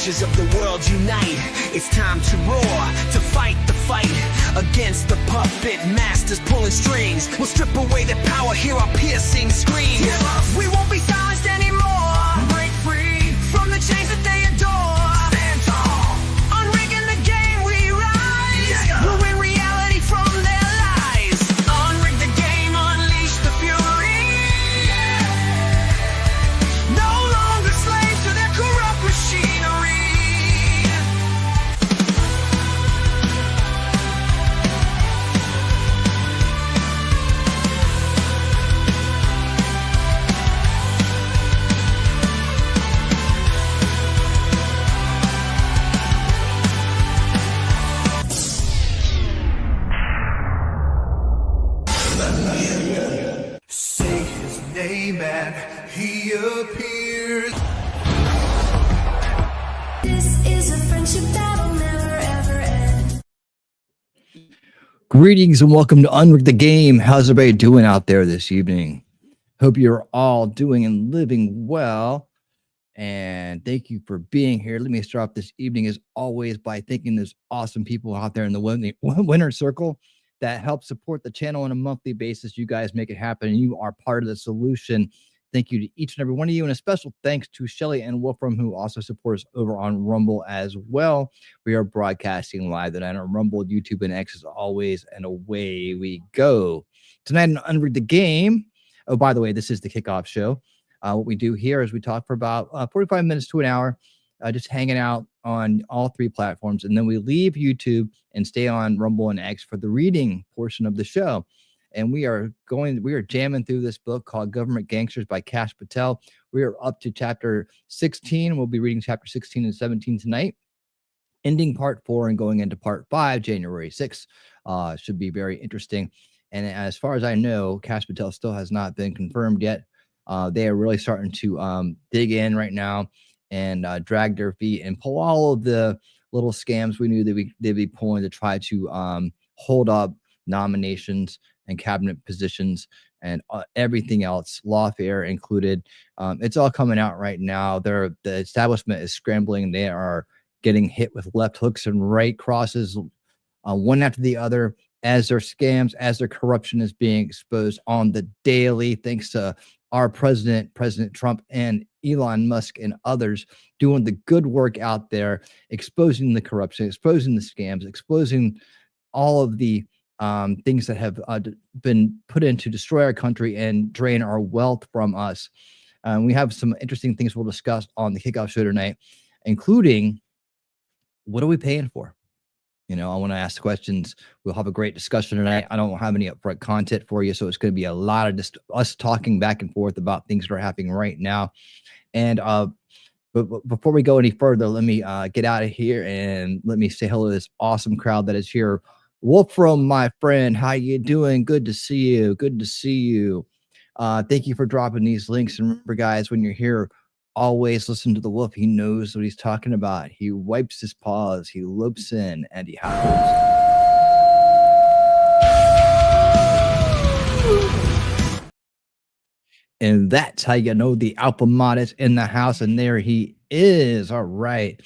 soldiers of the world unite. It's time to roar, to fight the fight against the puppet masters pulling strings. We'll strip away their power, hear our piercing screams. We won't be silenced anymore. Break free from the chains that they adore. Stand tall. Unrigging the game, we rise. We'll win reality from their lies. Unrig the game, unleash the fury. No longer slaves to their corrupt machinery. Say his name and he appears. This is a friendship that'll never ever end. Greetings and welcome to Unrig the Game. How's everybody doing out there this evening? Hope you're all doing and living well. And thank you for being here. Let me start off this evening, as always, by thanking those awesome people out there in the winner circle that help support the channel on a monthly basis. You guys make it happen, and you are part of the solution. Thank you to each and every one of you, and a special thanks to Shelly and Wolfram, who also support us over on Rumble as well. We are broadcasting live tonight on Rumble, YouTube, and X as always, and away we go. Tonight on Unrig the Game, oh, by the way, this is the kickoff show. What we do here is we talk for about 45 minutes to an hour, just hanging out on all three platforms, and then we leave YouTube and stay on Rumble and X for the reading portion of the show. And we are jamming through this book called Government Gangsters by Kash Patel. We are up to chapter 16. We'll be reading chapter 16 and 17 tonight, ending part 4 and going into part 5, January 6th. Should be very interesting. And as far as I know, Kash Patel still has not been confirmed yet. They are really starting to dig in right now and drag their feet and pull all of the little scams we knew that they'd be pulling to try to hold up nominations and cabinet positions and everything else, lawfare included. It's all coming out right now. The establishment is scrambling. They are getting hit with left hooks and right crosses, one after the other, as their scams, as their corruption is being exposed on the daily, thanks to our President Trump, and Elon Musk and others doing the good work out there, exposing the corruption, exposing the scams, exposing all of the things that have been put in to destroy our country and drain our wealth from us. We have some interesting things we'll discuss on the kickoff show tonight, including what are we paying for? You know, I want to ask questions. We'll have a great discussion tonight. I don't have any upfront content for you, so it's going to be a lot of just us talking back and forth about things that are happening right now. And but before we go any further, let me get out of here and let me say hello to this awesome crowd that is here. Wolfram, my friend, how you doing? Good to see you. Good to see you. Thank you for dropping these links. And remember, guys, when you're here, always listen to the wolf. He knows what he's talking about. He wipes his paws, he lopes in, and he howls. And that's how you know the alpha mod is in the house. And there he is. All right.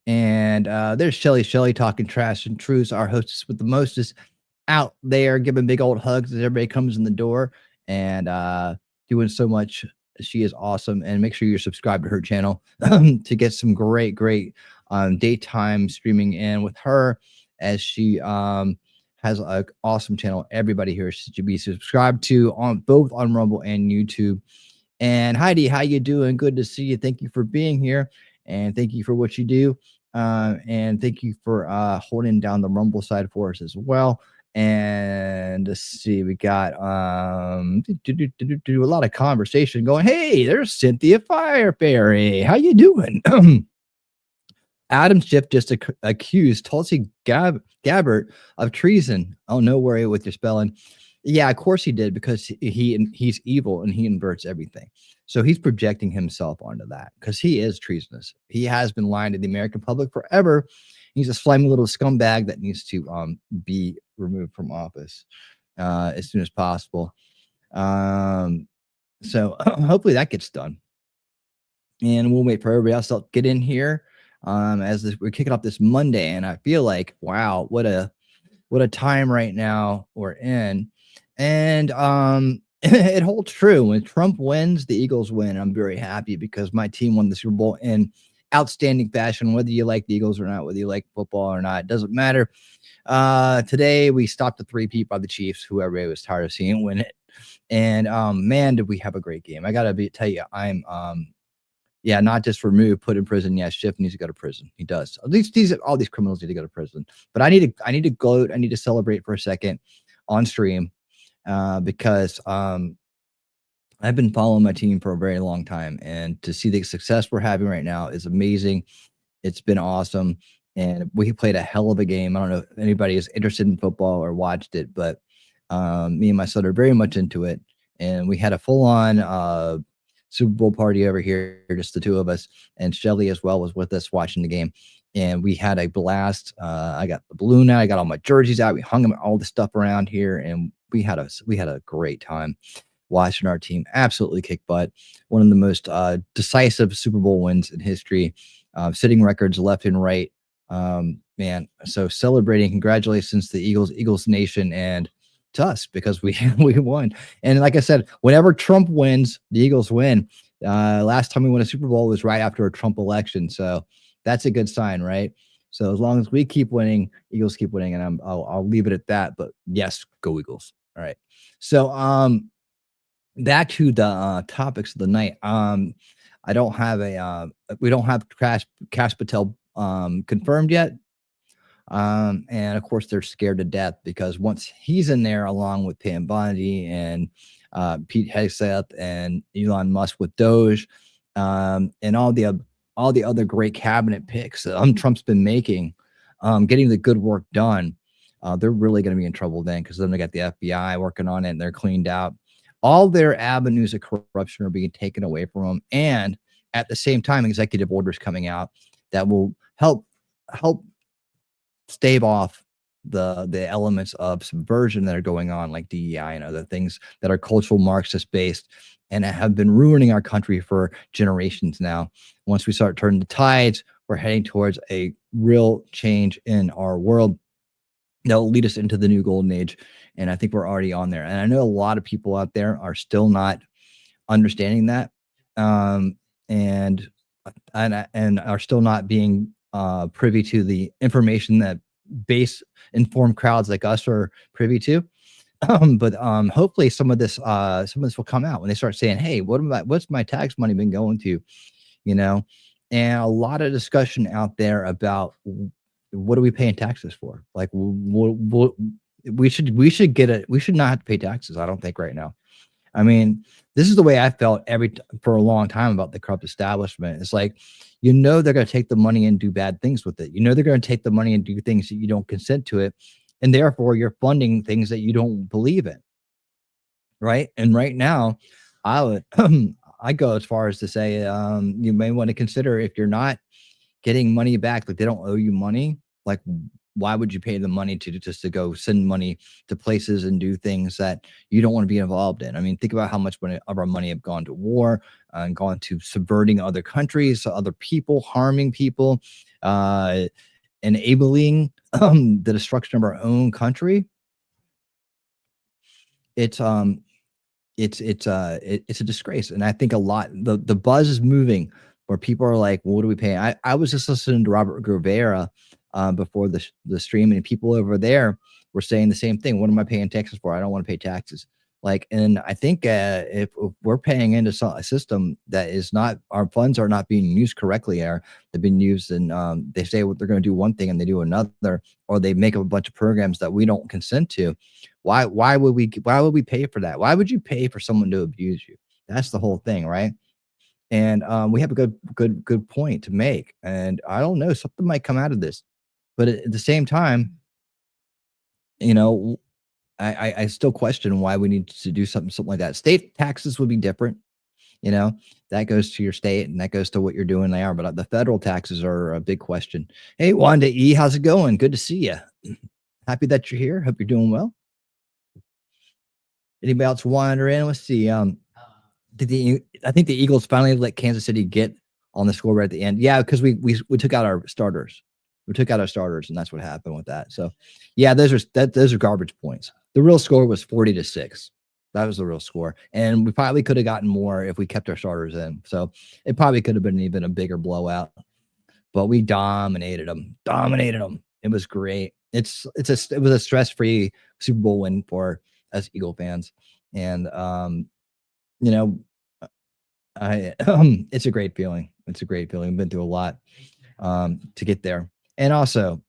And there's Shelly talking trash and truths, our hostess with the mostest out there, giving big old hugs as everybody comes in the door and doing so much. She is awesome. And make sure you're subscribed to her channel to get some great daytime streaming in with her, as she has an awesome channel. Everybody here should be subscribed to on both on Rumble and YouTube. And Heidi, how you doing? Good to see you. Thank you for being here, and thank you for what you do. And thank you for holding down the Rumble side for us as well. And let's see, we got a lot of conversation going. Hey, there's Cynthia Fireberry. How you doing? Adam Schiff just accused Tulsi Gabbard of treason. Oh, no worry with your spelling. Yeah, of course he did, because he's evil and he inverts everything. So he's projecting himself onto that because he is treasonous. He has been lying to the American public forever. He's a slimy little scumbag that needs to be removed from office as soon as possible. So hopefully that gets done. And we'll wait for everybody else to get in here. we're kicking off this Monday, and I feel like, wow, what a time right now we're in. And it holds true. When Trump wins, the Eagles win. I'm very happy because my team won the Super Bowl in outstanding fashion. Whether you like the Eagles or not, whether you like football or not, it doesn't matter. Today we stopped the three-peat by the Chiefs, who everybody was tired of seeing win it. And man, did we have a great game. I gotta tell you, I'm yeah, not just removed, put in prison. Yes, Schiff needs to go to prison. He does. At least all these criminals need to go to prison. But I need to gloat. I need to celebrate for a second on stream because I've been following my team for a very long time, and to see the success we're having right now is amazing. It's been awesome, and we played a hell of a game. I don't know if anybody is interested in football or watched it, but me and my son are very much into it, and we had a full-on Super Bowl party over here, just the two of us, and Shelly as well was with us watching the game, and we had a blast. I got the balloon out, I got all my jerseys out, we hung them all the stuff around here, and we had a great time watching our team absolutely kick butt. One of the most decisive Super Bowl wins in history, sitting records left and right. Man, so celebrating, congratulations to the Eagles Nation, and to us because we we won. And like I said, whenever Trump wins, the Eagles win. Last time we won a Super Bowl was right after a Trump election, so that's a good sign, right? So as long as we keep winning, Eagles keep winning, and I'll leave it at that. But yes, go Eagles! All right. So back to the topics of the night. I don't have we don't have Kash Patel confirmed yet. And of course they're scared to death because once he's in there along with Pam Bondi and Pete Hegseth and Elon Musk with Doge, and all the other great cabinet picks Trump's been making, getting the good work done, they're really going to be in trouble then, because then they got the FBI working on it and they're cleaned out. All their avenues of corruption are being taken away from them, and at the same time, executive orders coming out that will help stave off the elements of subversion that are going on, like DEI and other things that are cultural Marxist based and have been ruining our country for generations now. Once we start turning the tides, we're heading towards a real change in our world that will lead us into the new golden age. And I think we're already on there. And I know a lot of people out there are still not understanding that, and are still not being privy to the information that base informed crowds like us are privy to. But hopefully some of this will come out when they start saying, hey, what's my tax money been going to, you know? And a lot of discussion out there about what are we paying taxes for? Like, we should get it. We should not have to pay taxes, I don't think, right now. I mean, this is the way I felt for a long time about the corrupt establishment. It's like, they're going to take the money and do bad things with it. They're going to take the money and do things that you don't consent to it, and therefore you're funding things that you don't believe in, right? And right now, I would I go as far as to say, you may want to consider, if you're not getting money back, like they don't owe you money, like why would you pay the money to go send money to places and do things that you don't want to be involved in? I mean, think about how much of our money have gone to war and gone to subverting other countries, other people, harming people, enabling the destruction of our own country. It's a disgrace. And I think the buzz is moving where people are like, well, what do we pay? I was just listening to Robert Rivera before the stream, and people over there were saying the same thing. What am I paying taxes for? I don't want to pay taxes. Like, and I think if we're paying into a system that is not, our funds are not being used correctly, or they've been used, and they say what they're going to do one thing and they do another, or they make up a bunch of programs that we don't consent to. Why would we pay for that? Why would you pay for someone to abuse you? That's the whole thing, right? And we have a good point to make. And I don't know, something might come out of this, but at the same time, I still question why we need to do something like that. State taxes would be different, that goes to your state and that goes to what you're doing there. But the federal taxes are a big question. Hey, Wanda E, how's it going? Good to see you. Happy that you're here. Hope you're doing well. Anybody else wander in? Let's see. I think the Eagles finally let Kansas City get on the score right at the end. Yeah, because we took out our starters. We took out our starters, and that's what happened with that. So, yeah, those are garbage points. The real score was 40-6. That was the real score, and we probably could have gotten more if we kept our starters in. So it probably could have been even a bigger blowout. But we dominated them. It was great. It was a stress-free Super Bowl win for us Eagle fans, and you know, I it's a great feeling. It's a great feeling. We've been through a lot to get there, and also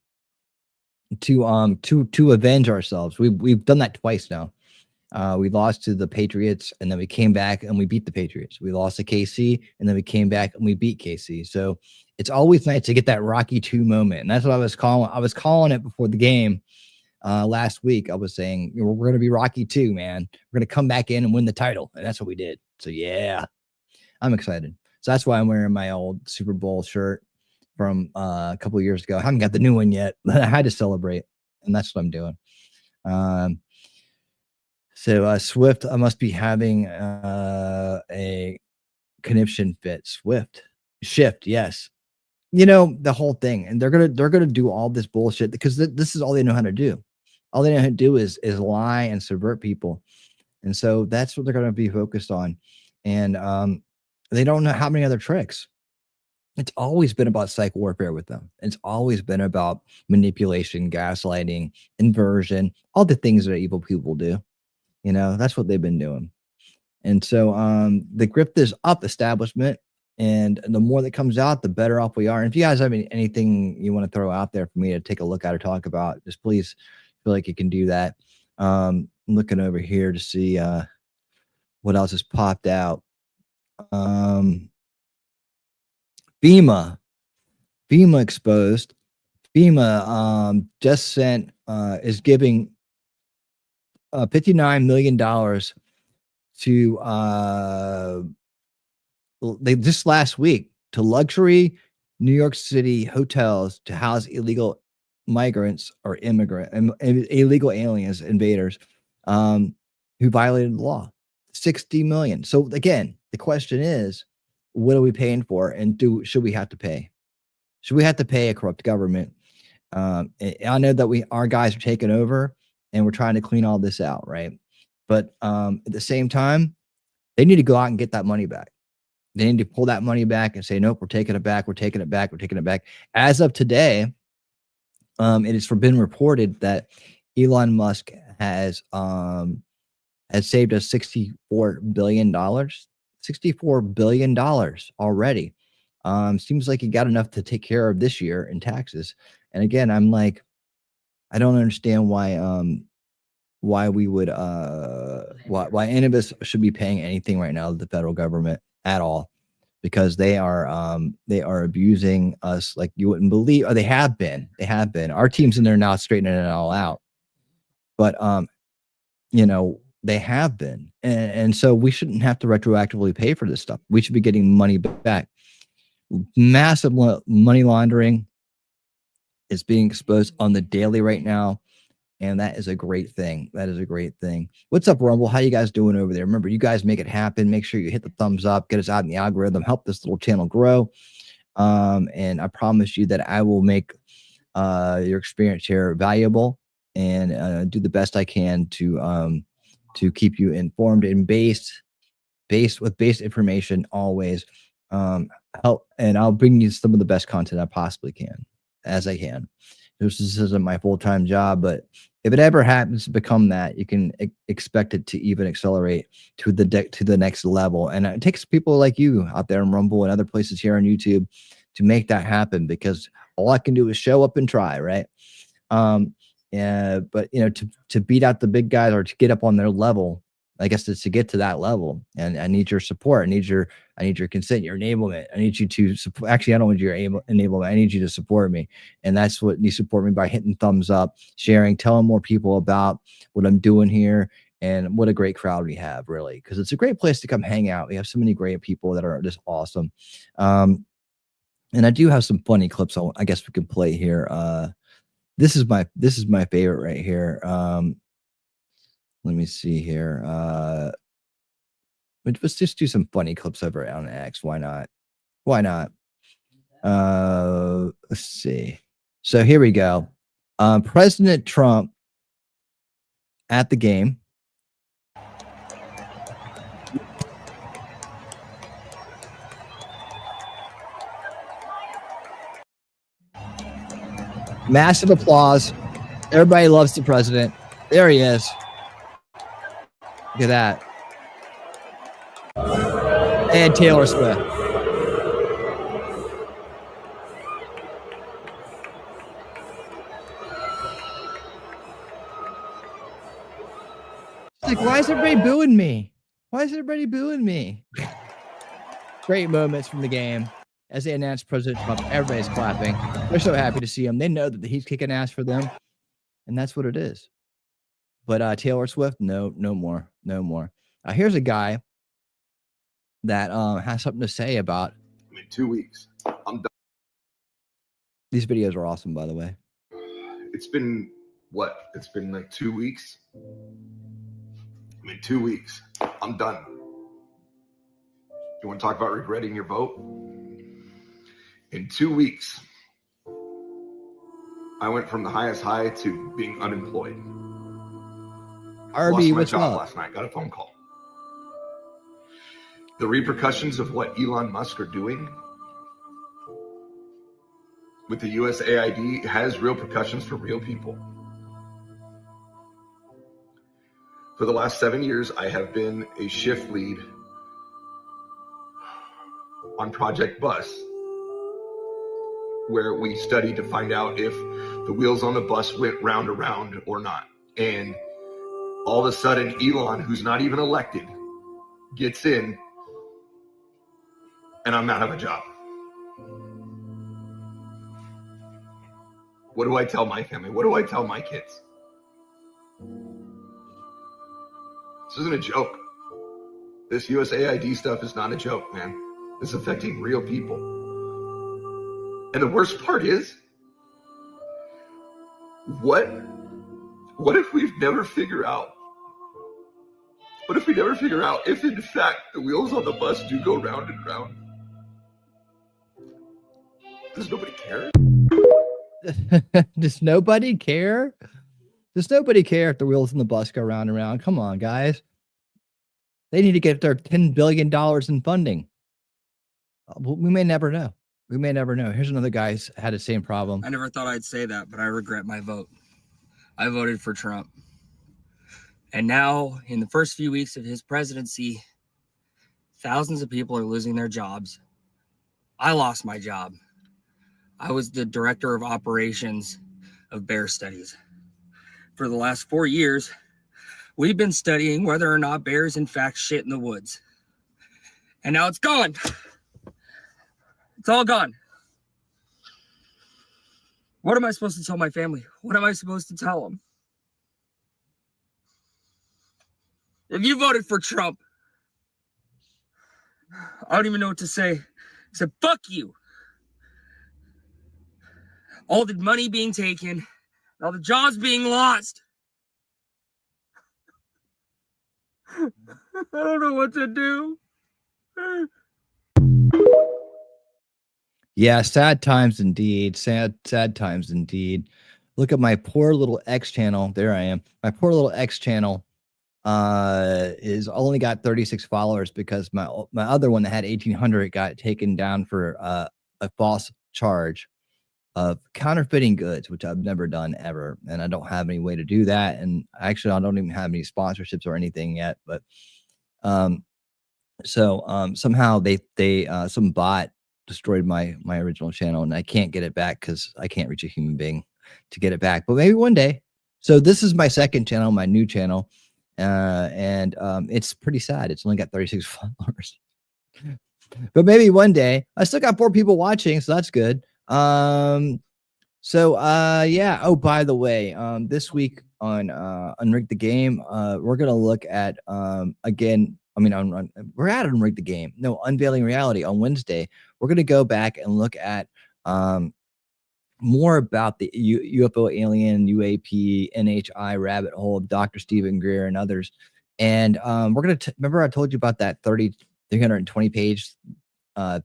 to avenge ourselves. We've done that twice now. We lost to the Patriots, and then we came back and we beat the Patriots. We lost to KC, and then we came back and we beat KC. So it's always nice to get that Rocky 2 moment, and that's what I was calling. I was calling it before the game last week. I was saying, we're going to be Rocky 2, man. We're going to come back in and win the title, and that's what we did. So yeah, I'm excited. So that's why I'm wearing my old Super Bowl shirt from a couple of years ago. I haven't got the new one yet, but I had to celebrate, and that's what I'm doing. So Swift, I must be having a conniption fit. Shift, yes. The whole thing, and they're gonna do all this bullshit because this is all they know how to do. All they know how to do is lie and subvert people, and so that's what they're gonna be focused on. And they don't know how many other tricks. It's always been about psych warfare with them. It's always been about manipulation, gaslighting, inversion, all the things that evil people do. That's what they've been doing. And so the grip is up establishment, and the more that comes out, the better off we are. And if you guys have anything you want to throw out there for me to take a look at or talk about, just please feel like you can do that. I'm looking over here to see what else has popped out. FEMA exposed. FEMA just sent is giving $59 million to they just last week to luxury New York City hotels to house illegal migrants or illegal aliens, invaders, who violated the law. 60 million. So again, the question is, what are we paying for, and should we have to pay? Should we have to pay a corrupt government? I know that our guys are taking over, and we're trying to clean all this out, right? But at the same time, they need to go out and get that money back. They need to pull that money back and say, nope, we're taking it back. We're taking it back. We're taking it back. As of today, it has been reported that Elon Musk has saved us $64 billion. $64 billion already. Seems like he got enough to take care of this year in taxes. And again, I'm like, I don't understand why we would why any of us should be paying anything right now to the federal government at all, because they are abusing us like you wouldn't believe. Or they have been. Our team's in there now straightening it all out, but they have been, and so we shouldn't have to retroactively pay for this stuff. We should be getting money back. Massive money laundering is being exposed on the daily right now, and that is a great thing. What's up, Rumble? How you guys doing over there? Remember, you guys make it happen. Make sure you hit the thumbs up, get us out in the algorithm, help this little channel grow. And I promise you that I will make your experience here valuable, and do the best I can to keep you informed and based information always. Help, and I'll bring you some of the best content I possibly can, as I can. This isn't my full-time job, but if it ever happens to become that, you can expect it to even accelerate to the next level. And it takes people like you out there in Rumble and other places here on YouTube to make that happen, because all I can do is show up and try, right? But to beat out the big guys, or to get up on their level, I guess it's to get to that level. And I need your support. I need your consent, your enablement. I need you to support. Actually, I don't want your enablement. I need you to support me. And that's what you support me by hitting thumbs up, sharing, telling more people about what I'm doing here, and what a great crowd we have, really, because it's a great place to come hang out. We have so many great people that are just awesome. And I do have some funny clips I guess we can play here. This is my favorite right here. Let me see here. Let's just do some funny clips over on X. Why not? Why not? Let's see. So here we go. President Trump at the game. Massive applause. Everybody loves the president. There he is. Look at that. And Taylor Swift. Like, why is everybody booing me? Why is everybody booing me? Great moments from the game. As they announced President Trump, everybody's clapping. They're so happy to see him. They know that he's kicking ass for them. And that's what it is. But Taylor Swift, no more. Here's a guy that has something to say about. In 2 weeks, I'm done. These videos are awesome, by the way. It's been what? It's been like 2 weeks. In 2 weeks, I'm done. You want to talk about regretting your vote? In 2 weeks, I went from the highest high to being unemployed. RB, Lost my what's job up? last night. Got a phone call. The repercussions of what Elon Musk are doing with the USAID has real repercussions for real people. For the last 7 years, I have been a shift lead on Project Bus, where we studied to find out if the wheels on the bus went round around or not. And all of a sudden, Elon, who's not even elected, gets in, and I'm out of a job. What do I tell my family? What do I tell my kids? This isn't a joke. This USAID stuff is not a joke, man. It's affecting real people. And the worst part is, what if we never figure out? What if we never figure out if, in fact, the wheels on the bus do go round and round? Does nobody care? Does nobody care? Does nobody care if the wheels on the bus go round and round? Come on, guys. They need to get their $10 billion in funding. We may never know. We may never know. Here's another guy who's had the same problem. I never thought I'd say that, but I regret my vote. I voted for Trump. And now, in the first few weeks of his presidency, thousands of people are losing their jobs. I lost my job. I was the director of operations of bear studies. For the last 4 years, we've been studying whether or not bears in fact shit in the woods. And now it's gone. It's all gone. What am I supposed to tell my family? What am I supposed to tell them? If you voted for Trump, I don't even know what to say. Except fuck you. All the money being taken, all the jobs being lost. I don't know what to do. Yeah, sad times indeed. Sad times indeed. Look at my poor little X channel. There I am. My poor little X channel is only got 36 followers because my other one that had 1,800 got taken down for a false charge of counterfeiting goods, which I've never done ever, and I don't have any way to do that. And actually, I don't even have any sponsorships or anything yet. But somehow they some bot destroyed my original channel, and I can't get it back because I can't reach a human being to get it back. But maybe one day. So this is my second channel, my new channel. And it's pretty sad. It's only got 36 followers, but maybe one day. I still got 4 people watching, so that's good. Yeah. Oh, by the way, this week on Unrig the Game, we're gonna look at again. I mean, we're at Unrig the Game. No, Unveiling Reality on Wednesday. We're gonna go back and look at more about the UFO, alien, UAP, NHI rabbit hole of Dr. Stephen Greer and others. And we're going to remember I told you about that 320 page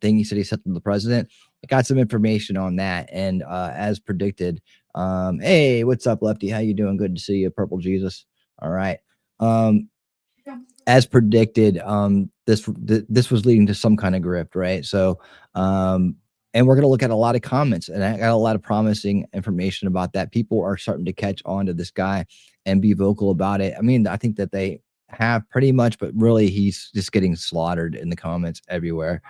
thing he said he sent to the president. I got some information on that, and as predicted, hey, what's up, Lefty? How you doing? Good to see you, Purple Jesus. All right. As predicted, this was leading to some kind of grift, right? So, and we're going to look at a lot of comments, and I got a lot of promising information about that. People are starting to catch on to this guy and be vocal about it. I mean, I think that they have pretty much, but really, he's just getting slaughtered in the comments everywhere.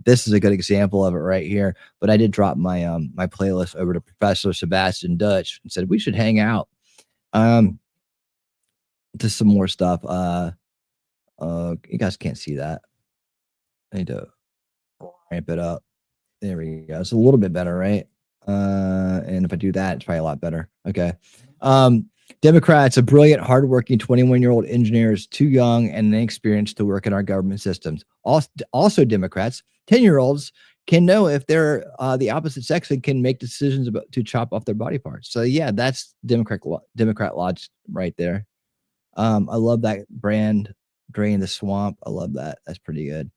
This is a good example of it right here. But I did drop my my playlist over to Professor Sebastian Dutch and said we should hang out. Just some more stuff. You guys can't see that. I need to ramp it up. There we go. It's a little bit better, right? And if I do that, it's probably a lot better. Okay. Democrats, a brilliant, hardworking 21-year-old engineer is too young and inexperienced to work in our government systems. Also Democrats, 10-year-olds can know if they're the opposite sex and can make decisions about to chop off their body parts. So yeah, that's Democrat logic right there. I love that brand, Drain the Swamp. I love that. That's pretty good.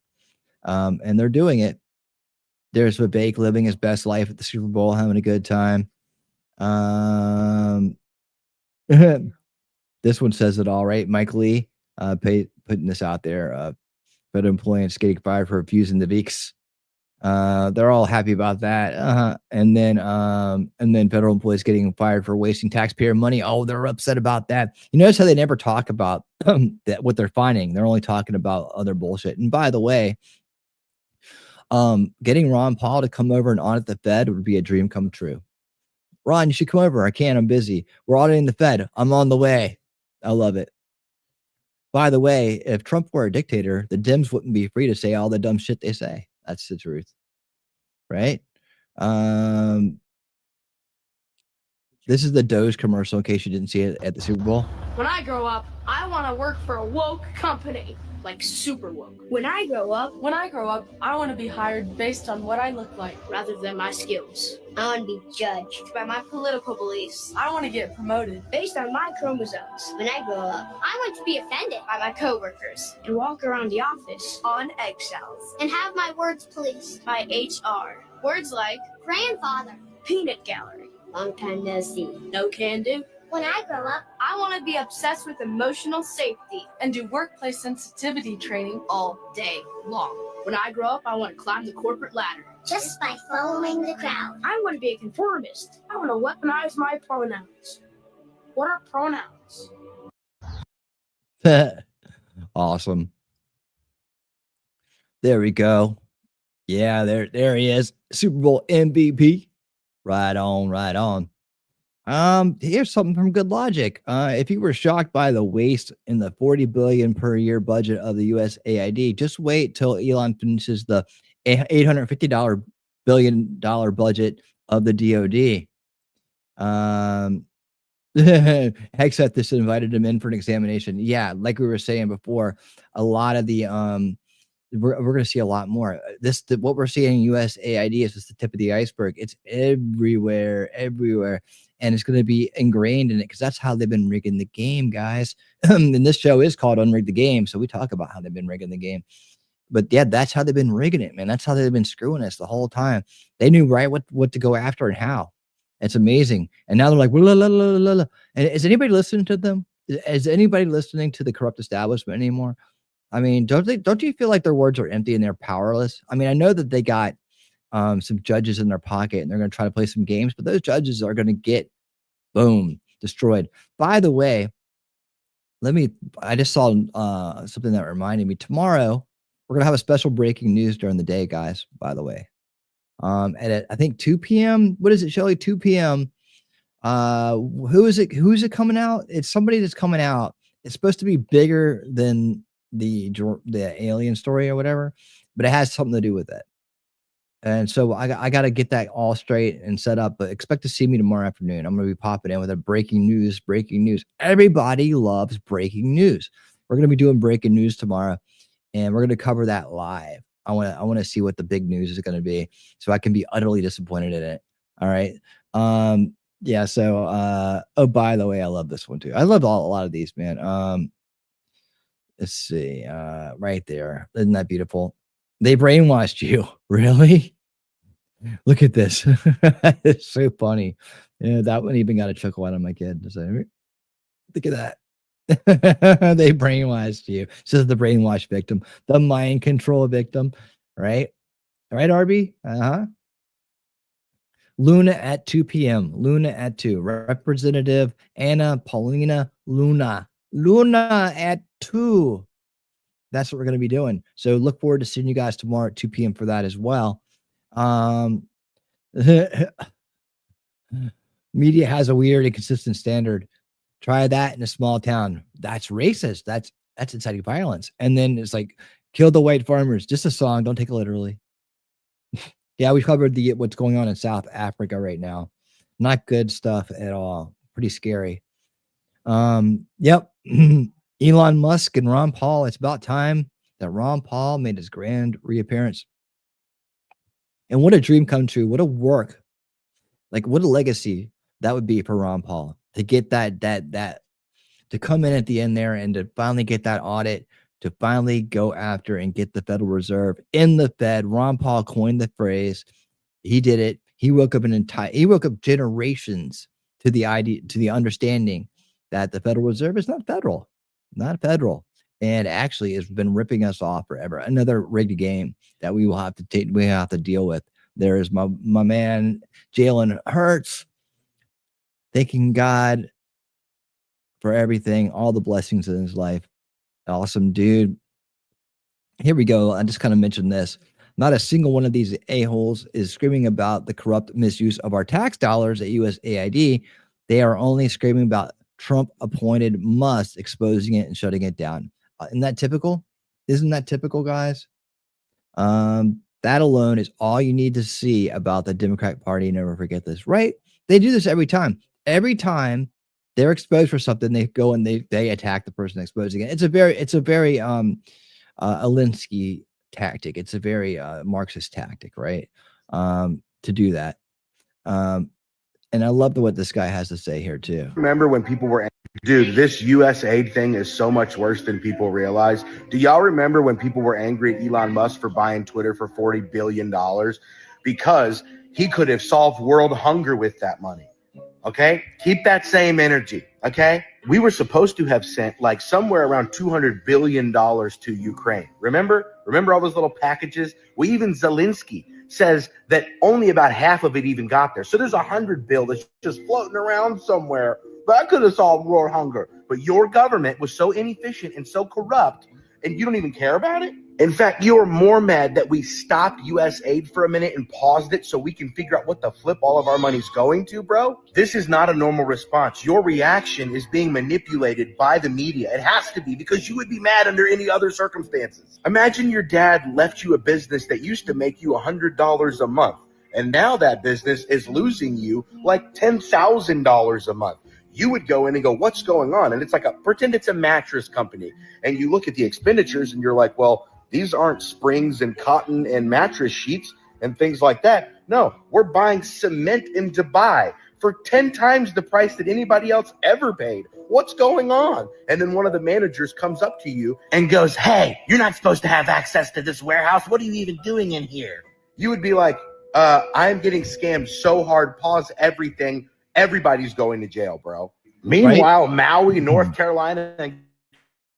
And they're doing it. There's Vivek living his best life at the Super Bowl, having a good time. This one says it all, right? Mike Lee putting this out there. Federal employees getting fired for abusing the Veeks. They're all happy about that. And then federal employees getting fired for wasting taxpayer money. Oh, they're upset about that. You notice how they never talk about that what they're finding. They're only talking about other bullshit. And by the way, getting Ron Paul to come over and audit the Fed would be a dream come true. Ron, you should come over. I can't. I'm busy. We're auditing the Fed. I'm on the way. I love it. By the way, if Trump were a dictator, the Dems wouldn't be free to say all the dumb shit they say. That's the truth. Right? This is the Doge commercial in case you didn't see it at the Super Bowl. When I grow up, I want to work for a woke company, like super woke. When I grow up, I want to be hired based on what I look like rather than my skills. I want to be judged by my political beliefs. I want to get promoted based on my chromosomes. When I grow up, I want to be offended by my coworkers and walk around the office on eggshells and have my words policed by HR. Words like grandfather, peanut gallery, long time no see, no can do. When I grow up, I want to be obsessed with emotional safety and do workplace sensitivity training all day long. When I grow up, I want to climb the corporate ladder just by following the crowd. I want to be a conformist. I want to weaponize my pronouns. What are pronouns? Awesome. There we go. Yeah, there he is. Super Bowl MVP. Right on, right on. Here's something from Good Logic. If you were shocked by the waste in the $40 billion per year budget of the USAID, just wait till Elon finishes the $850 billion budget of the DoD. Except this invited him in for an examination. Yeah, like we were saying before, a lot of the we're going to see a lot more. What we're seeing in USAID is just the tip of the iceberg. It's everywhere, and it's going to be ingrained in it because that's how they've been rigging the game, guys. And this show is called Unrig the Game, so we talk about how they've been rigging the game. But yeah, that's how they've been rigging it, man. That's how they've been screwing us the whole time. They knew right what to go after and how. It's amazing. And now they're like, la, la, la, la, la. And is anybody listening to them? Is anybody listening to the corrupt establishment anymore? I mean, don't you feel like their words are empty and they're powerless? I mean, I know that they got some judges in their pocket and they're going to try to play some games, but those judges are going to get, boom, destroyed. By the way, I just saw something that reminded me. Tomorrow, we're going to have a special breaking news during the day, guys, by the way. At I think 2 p.m. What is it, Shelly? 2 p.m. Who is it? Who's it coming out? It's somebody that's coming out. It's supposed to be bigger than the alien story or whatever, but it has something to do with it. And so I got to get that all straight and set up, but expect to see me tomorrow afternoon. I'm going to be popping in with a breaking news. Everybody loves breaking news. We're going to be doing breaking news tomorrow, and we're going to cover that live. I want to see what the big news is going to be so I can be utterly disappointed in it. All right. Yeah. So, oh, by the way, I love this one too. I love a lot of these, man. Let's see, right there. Isn't that beautiful? They brainwashed you. Really? Look at this. It's so funny. Yeah, that one even got a chuckle out of my kid. So, look at that. They brainwashed you. Says the brainwash victim, the mind control victim, right? Right, RB? Uh-huh. Luna at 2 p.m. Luna at 2. Representative Anna Paulina Luna. Luna at 2. That's what we're going to be doing. So look forward to seeing you guys tomorrow at 2 p.m. for that as well. Media has a weird, inconsistent standard. Try that in a small town. That's racist. That's inciting violence. And then it's like, kill the white farmers. Just a song. Don't take it literally. Yeah, we covered what's going on in South Africa right now. Not good stuff at all. Pretty scary. Yep. Elon Musk and Ron Paul. It's about time that Ron Paul made his grand reappearance. And what a dream come true. What a work. Like, what a legacy that would be for Ron Paul to get that to come in at the end there and to finally get that audit, to finally go after and get the Federal Reserve in the Fed. Ron Paul coined the phrase. He did it. He woke up generations to the idea, to the understanding that the Federal Reserve is not federal, and actually has been ripping us off forever. Another rigged game that we will have to take. We have to deal with. There is my man Jalen Hurts, thanking God for everything, all the blessings in his life. Awesome dude. Here we go. I just kind of mentioned this. Not a single one of these a-holes is screaming about the corrupt misuse of our tax dollars at USAID. They are only screaming about Trump-appointed Musk exposing it and shutting it down. Isn't that typical? Isn't that typical, guys? That alone is all you need to see about the Democratic Party. Never forget this, right? They do this every time. Every time they're exposed for something, they go and they attack the person exposing it. It's a very Alinsky tactic. It's a very Marxist tactic, right? To do that. And I love what this guy has to say here too. Remember when people were, dude, this US aid thing is so much worse than people realize. Do y'all remember when people were angry at Elon Musk for buying Twitter for $40 billion? Because he could have solved world hunger with that money. Okay? Keep that same energy. Okay? We were supposed to have sent like somewhere around $200 billion to Ukraine. Remember all those little packages? Even Zelensky says that only about half of it even got there. So there's $100 billion that's just floating around somewhere. That could have solved world hunger. But your government was so inefficient and so corrupt, and you don't even care about it? In fact, you're more mad that we stopped U.S. aid for a minute and paused it so we can figure out what the flip all of our money's going to, bro? This is not a normal response. Your reaction is being manipulated by the media. It has to be, because you would be mad under any other circumstances. Imagine your dad left you a business that used to make you $100 a month, and now that business is losing you like $10,000 a month. You would go in and go, what's going on? And it's like, pretend it's a mattress company. And you look at the expenditures and you're like, well, these aren't springs and cotton and mattress sheets and things like that. No, we're buying cement in Dubai for 10 times the price that anybody else ever paid. What's going on? And then one of the managers comes up to you and goes, hey, you're not supposed to have access to this warehouse. What are you even doing in here? You would be like, I'm getting scammed so hard. Pause everything. Everybody's going to jail, bro. Meanwhile, right? Maui, North Carolina, and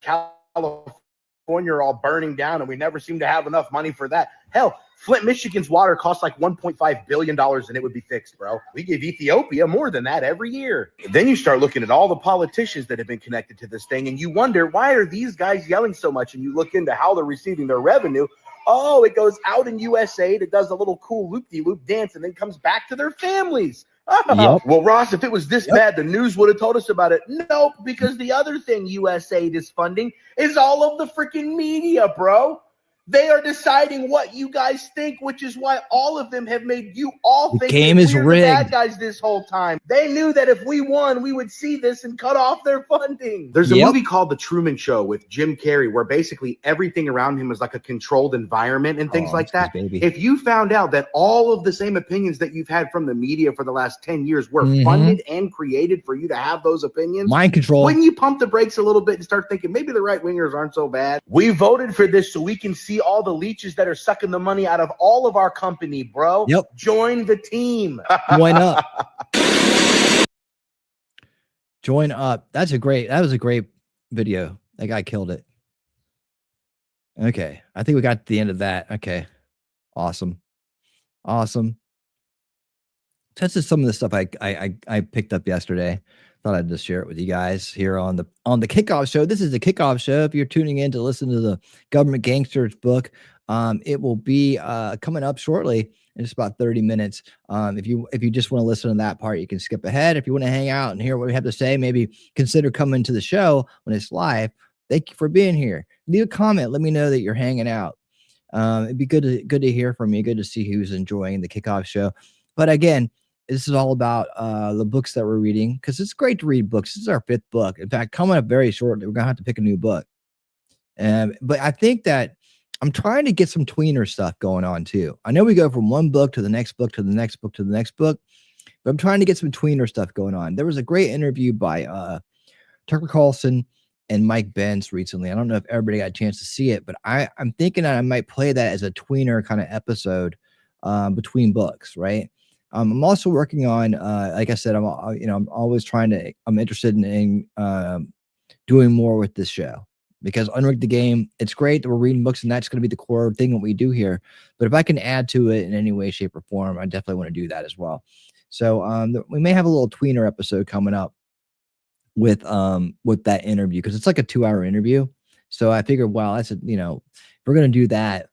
California are all burning down, and we never seem to have enough money for that. Hell, Flint, Michigan's water costs like $1.5 billion, and it would be fixed, bro. We give Ethiopia more than that every year. Then you start looking at all the politicians that have been connected to this thing, and you wonder, why are these guys yelling so much? And you look into how they're receiving their revenue. Oh, it goes out in USAID. It does a little cool loop-de-loop dance, and then comes back to their families. Yep. Well, Ross, if it was this bad, the news would have told us about it. Nope, because the other thing USAID is funding is all of the freaking media, bro. They are deciding what you guys think, which is why all of them have made you all think game is we're rigged. The bad guys this whole time. They knew that if we won, we would see this and cut off their funding. There's a movie called The Truman Show with Jim Carrey, where basically everything around him is like a controlled environment and things like that. If you found out that all of the same opinions that you've had from the media for the last 10 years were funded and created for you to have those opinions, mind control, wouldn't you pump the brakes a little bit and start thinking maybe the right wingers aren't so bad? We voted for this so we can see see all the leeches that are sucking the money out of all of our company, bro. Yep. Join the team. Join up. Join up. That was a great video. That guy killed it. Okay. I think we got to the end of that. Okay. Awesome. That's just some of the stuff I picked up yesterday. Thought I'd just share it with you guys here on the kickoff show. This is the kickoff show. If you're tuning in to listen to the Government Gangsters book, it will be coming up shortly in just about 30 minutes. If you just want to listen to that part, you can skip ahead. If you want to hang out and hear what we have to say, maybe consider coming to the show when it's live. Thank you for being here. Leave a comment. Let me know that you're hanging out. It'd be good to hear from you. Good to see who's enjoying the kickoff show. But again, this is all about the books that we're reading, because it's great to read books. This is our 5th book. In fact, coming up very shortly, we're gonna have to pick a new book. But I think that I'm trying to get some tweener stuff going on too. I know we go from one book to the next book to the next book to the next book, but I'm trying to get some tweener stuff going on. There was a great interview by Tucker Carlson and Mike Benz recently. I don't know if everybody got a chance to see it, but I'm thinking that I might play that as a tweener kind of episode between books, right? I'm also working on, like I said, I'm always I'm interested in doing more with this show, because Unrigged the Game, it's great that we're reading books and that's going to be the core thing that we do here. But if I can add to it in any way, shape, or form, I definitely want to do that as well. So we may have a little tweener episode coming up with that interview, because it's like a 2-hour interview. So I figured, well, if we're going to do that,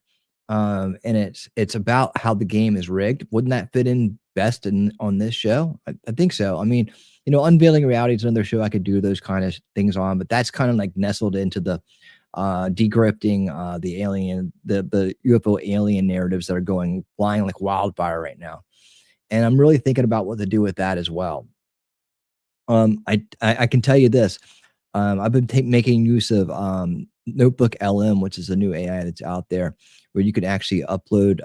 and it's about how the game is rigged, wouldn't that fit in best on this show? I think so. I mean, Unveiling Reality is another show I could do those kind of things on, but that's kind of like nestled into the decrypting the alien, the UFO alien narratives that are flying like wildfire right now. And I'm really thinking about what to do with that as well. I can tell you this. I've been making use of Notebook LM, which is a new AI that's out there, where you can actually upload,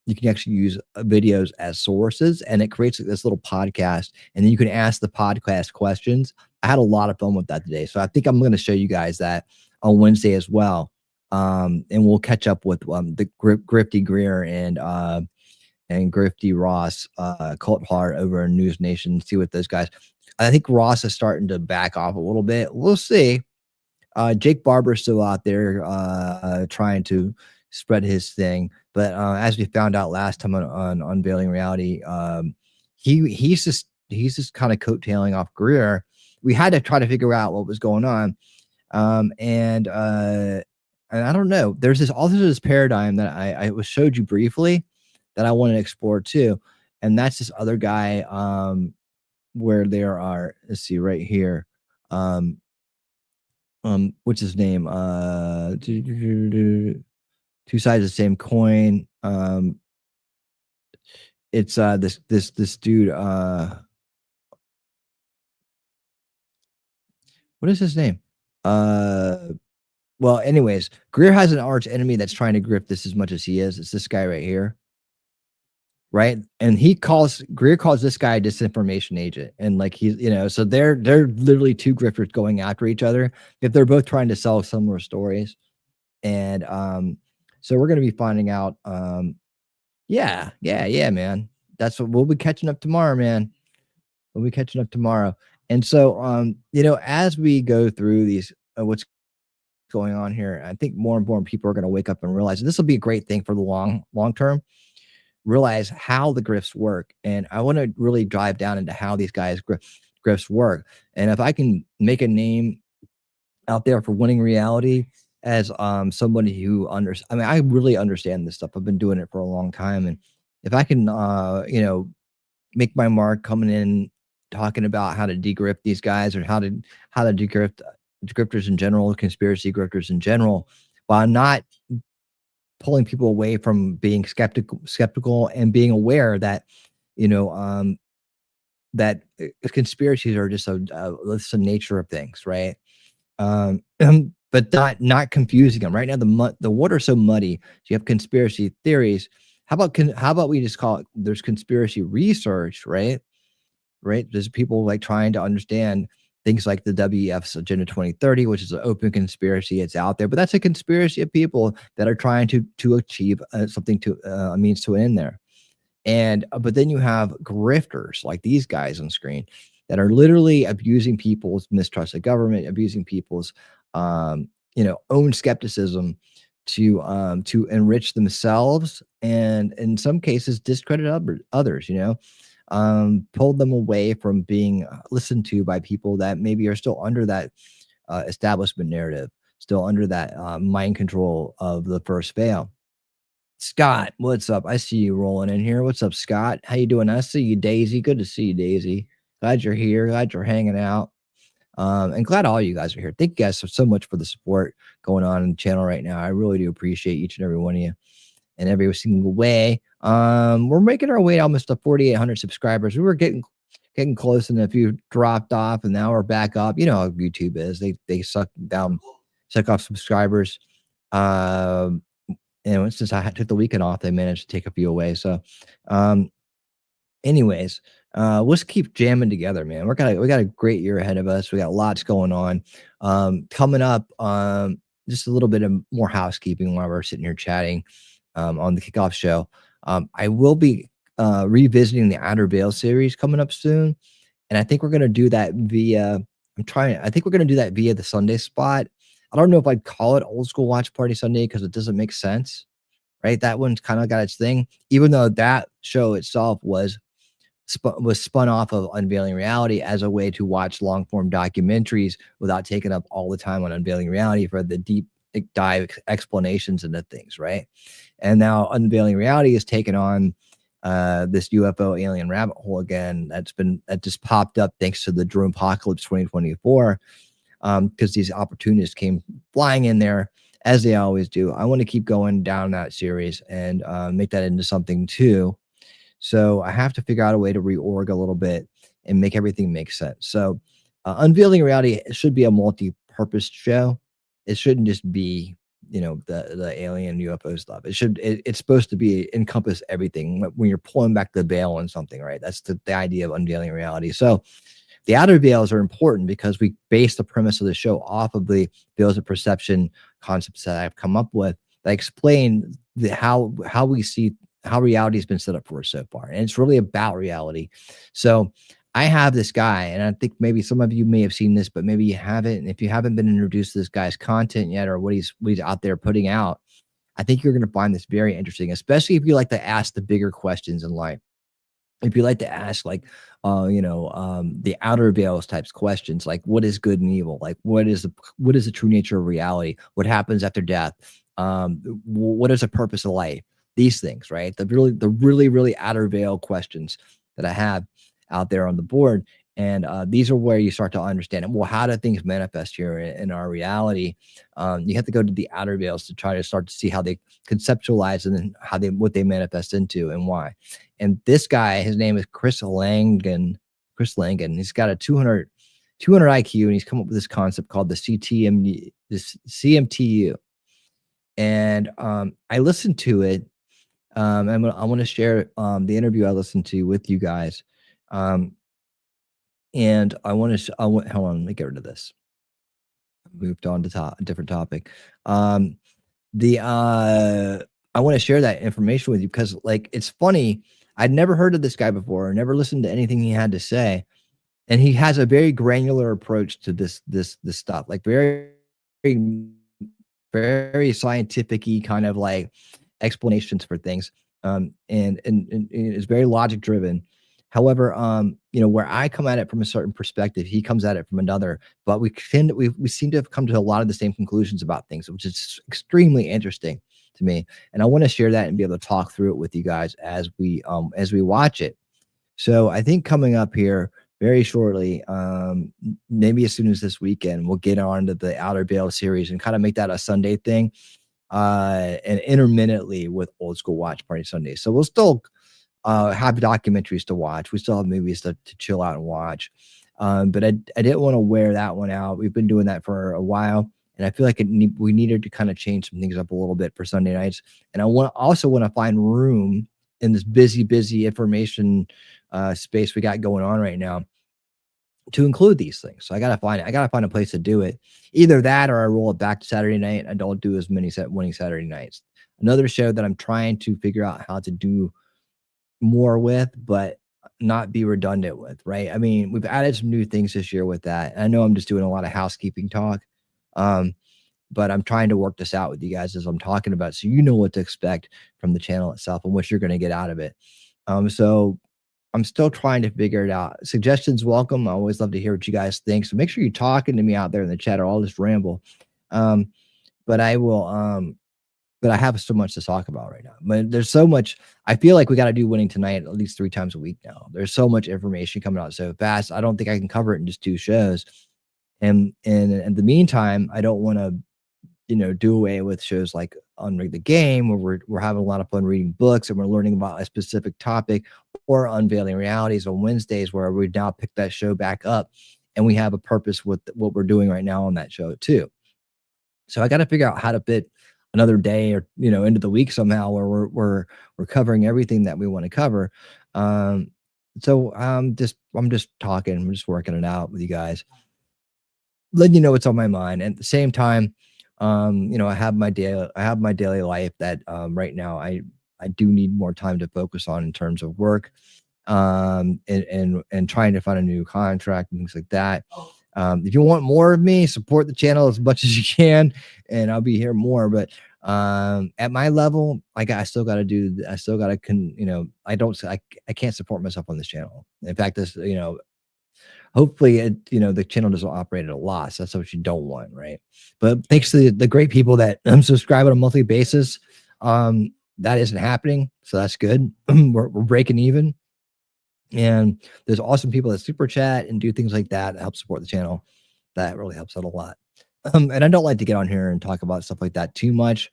you can actually use videos as sources, and it creates this little podcast, and then you can ask the podcast questions. I had a lot of fun with that today. So I think I'm going to show you guys that on Wednesday as well. And we'll catch up with the Grifty Greer and Grifty Ross, Cult Heart over in News Nation, see what those guys. I think Ross is starting to back off a little bit. We'll see. Jake Barber's still out there trying to spread his thing, but as we found out last time on Unveiling Reality, he's just kind of coattailing off Greer. We had to try to figure out what was going on, and I don't know. There's this paradigm that I showed you briefly that I want to explore too, and that's this other guy where there are, let's see right here, what's his name? Two sides of the same coin. It's this dude. What is his name? Well, anyways, Greer has an arch enemy that's trying to grip this as much as he is. It's this guy right here. Right. And Greer calls this guy a disinformation agent. And like so they're literally two grifters going after each other if they're both trying to sell similar stories. And so we're gonna be finding out. Yeah, man. That's what we'll be catching up tomorrow, man. We'll be catching up tomorrow. And so as we go through these what's going on here, I think more and more people are gonna wake up and realize this will be a great thing for the long term. Realize how the grifts work, and I want to really dive down into how these guys grifts work. And if I can make a name out there for Winning Reality as somebody who I really understand this stuff. I've been doing it for a long time, and if I can make my mark coming in talking about how to degrift these guys, or how to degrift grifters in general, conspiracy grifters in general, while not pulling people away from being skeptical and being aware that that conspiracies are just that's the nature of things, right? But not confusing them. Right now the water's so muddy. So you have conspiracy theories. How about we just call it, there's conspiracy research, right? There's people like trying to understand things like the WEF's Agenda 2030, which is an open conspiracy. It's out there, but that's a conspiracy of people that are trying to achieve something to a means to an end there. And but then you have grifters like these guys on screen that are literally abusing people's mistrust of government, abusing people's own skepticism to enrich themselves, and in some cases discredit others. Pulled them away from being listened to by people that maybe are still under that establishment narrative, still under that mind control of the first fail. Scott, what's up? I see you rolling in here. What's up, Scott? How you doing? I see you, Daisy. Good to see you, Daisy. Glad you're here. Glad you're hanging out. And glad all you guys are here. Thank you guys so much for the support going on in the channel right now. I really do appreciate each and every one of you in every single way. We're making our way almost to 4,800 subscribers. We were getting close, and a few dropped off, and now we're back up. You know how YouTube is. They suck off subscribers. Since I took the weekend off, they managed to take a few away. So, anyways, let's keep jamming together, man. We got a great year ahead of us. We got lots going on. Coming up, just a little bit of more housekeeping while we're sitting here chatting on the kickoff show. I will be revisiting the Outer Veil series coming up soon, and I think we're gonna do that via. I think we're gonna do that via the Sunday spot. I don't know if I'd call it Old School Watch Party Sunday because it doesn't make sense, right? That one's kind of got its thing, even though that show itself was spun off of Unveiling Reality as a way to watch long form documentaries without taking up all the time on Unveiling Reality for the deep dive explanations into things, right? And now Unveiling Reality has taken on this UFO alien rabbit hole again. That just popped up thanks to the Drone Apocalypse 2024. Because these opportunists came flying in there as they always do. I want to keep going down that series and make that into something too. So I have to figure out a way to reorg a little bit and make everything make sense. So Unveiling Reality should be a multi-purpose show. It shouldn't just be, the alien UFO stuff. It's supposed to be encompass everything when you're pulling back the veil on something, right? That's the idea of Unveiling Reality. So the outer veils are important because we base the premise of the show off of the veils of perception concepts that I've come up with that explain how reality has been set up for us so far. And it's really about reality. So I have this guy, and I think maybe some of you may have seen this, but maybe you haven't. And if you haven't been introduced to this guy's content yet or what he's out there putting out, I think you're going to find this very interesting, especially if you like to ask the bigger questions in life. If you like to ask the outer veils types questions, like what is good and evil? Like what is the true nature of reality? What happens after death? What is the purpose of life? These things, right? The really outer veil questions that I have out there on the board. And these are where you start to understand it. Well, how do things manifest here in our reality? You have to go to the outer veils to try to start to see how they conceptualize and then what they manifest into and why. And this guy, his name is Chris Langan. He's got a 200 IQ, and he's come up with this concept called the CMTU. And I listened to it. I want to share the interview I listened to with you guys. And I want to, hold on, let me get rid of this. Moved on to a different topic. I want to share that information with you because, like, it's funny. I'd never heard of this guy before, never listened to anything he had to say. And he has a very granular approach to this stuff, like very, very scientific-y kind of like explanations for things. And it's very logic driven. However, where I come at it from a certain perspective, he comes at it from another, but we seem to have come to a lot of the same conclusions about things, which is extremely interesting to me. And I want to share that and be able to talk through it with you guys as we watch it. So I think coming up here very shortly, maybe as soon as this weekend, we'll get on to the Outer Veil series and kind of make that a Sunday thing, and intermittently with Old School Watch Party Sunday. So we'll still have documentaries to watch. We still have movies to chill out and watch. But I didn't want to wear that one out. We've been doing that for a while, and I feel like we needed to kind of change some things up a little bit for Sunday nights. And I also want to find room in this busy information space we got going on right now to include these things. So I gotta find a place to do it. Either that or I roll it back to Saturday night. I don't do as many winning Saturday nights. Another show that I'm trying to figure out how to do more with, but not be redundant with, right? I mean, we've added some new things this year with that. I know I'm just doing a lot of housekeeping talk. But I'm trying to work this out with you guys as I'm talking about, so you know what to expect from the channel itself and what you're going to get out of it. So I'm still trying to figure it out. Suggestions welcome. I always love to hear what you guys think. So make sure you're talking to me out there in the chat, or I'll just ramble. But I will. But I have so much to talk about right now. But there's so much. I feel like we got to do winning tonight at least 3 times a week now. There's so much information coming out so fast. I don't think I can cover it in just 2 shows. And in the meantime, I don't want to, do away with shows like Unrig the Game, where we're having a lot of fun reading books and we're learning about a specific topic, or Unveiling Realities on Wednesdays, where we now pick that show back up and we have a purpose with what we're doing right now on that show too. So I got to figure out how to fit another day or, into the week somehow, where we're covering everything that we want to cover. So I'm just talking, I'm just working it out with you guys, letting you know what's on my mind. And at the same time, I have my daily life that right now I do need more time to focus on in terms of work, and trying to find a new contract and things like that. If you want more of me, support the channel as much as you can, and I'll be here more. But at my level, I still got to I can't support myself on this channel. In fact, hopefully the channel doesn't operate at a loss. That's what you don't want, right? But thanks to the great people that subscribe on a monthly basis, that isn't happening, so that's good. we're breaking even. And there's awesome people that super chat and do things like that help support the channel. That really helps out a lot. And I don't like to get on here and talk about stuff like that too much,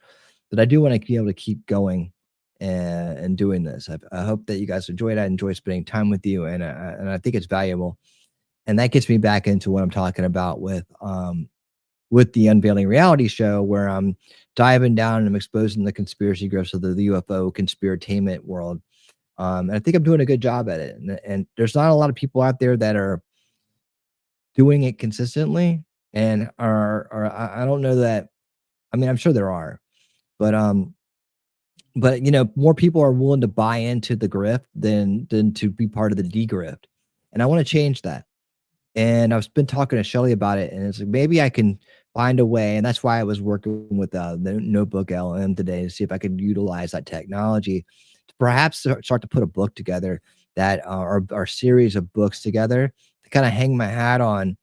but I do want to be able to keep going and doing this. I hope that you guys enjoyed it. I enjoy spending time with you, and I think it's valuable. And that gets me back into what I'm talking about with the Unveiling Reality show, where I'm diving down and I'm exposing the conspiracy grifts of the UFO conspiratainment world. And I think I'm doing a good job at it. And there's not a lot of people out there that are doing it consistently, and I don't know that. I mean, I'm sure there are, but more people are willing to buy into the grift than to be part of the de-grift. And I want to change that. And I've been talking to Shelly about it, and it's like, maybe I can find a way. And that's why I was working with the Notebook LM today, to see if I could utilize that technology to perhaps start to put a book together, that our series of books together, to kind of hang my hat on,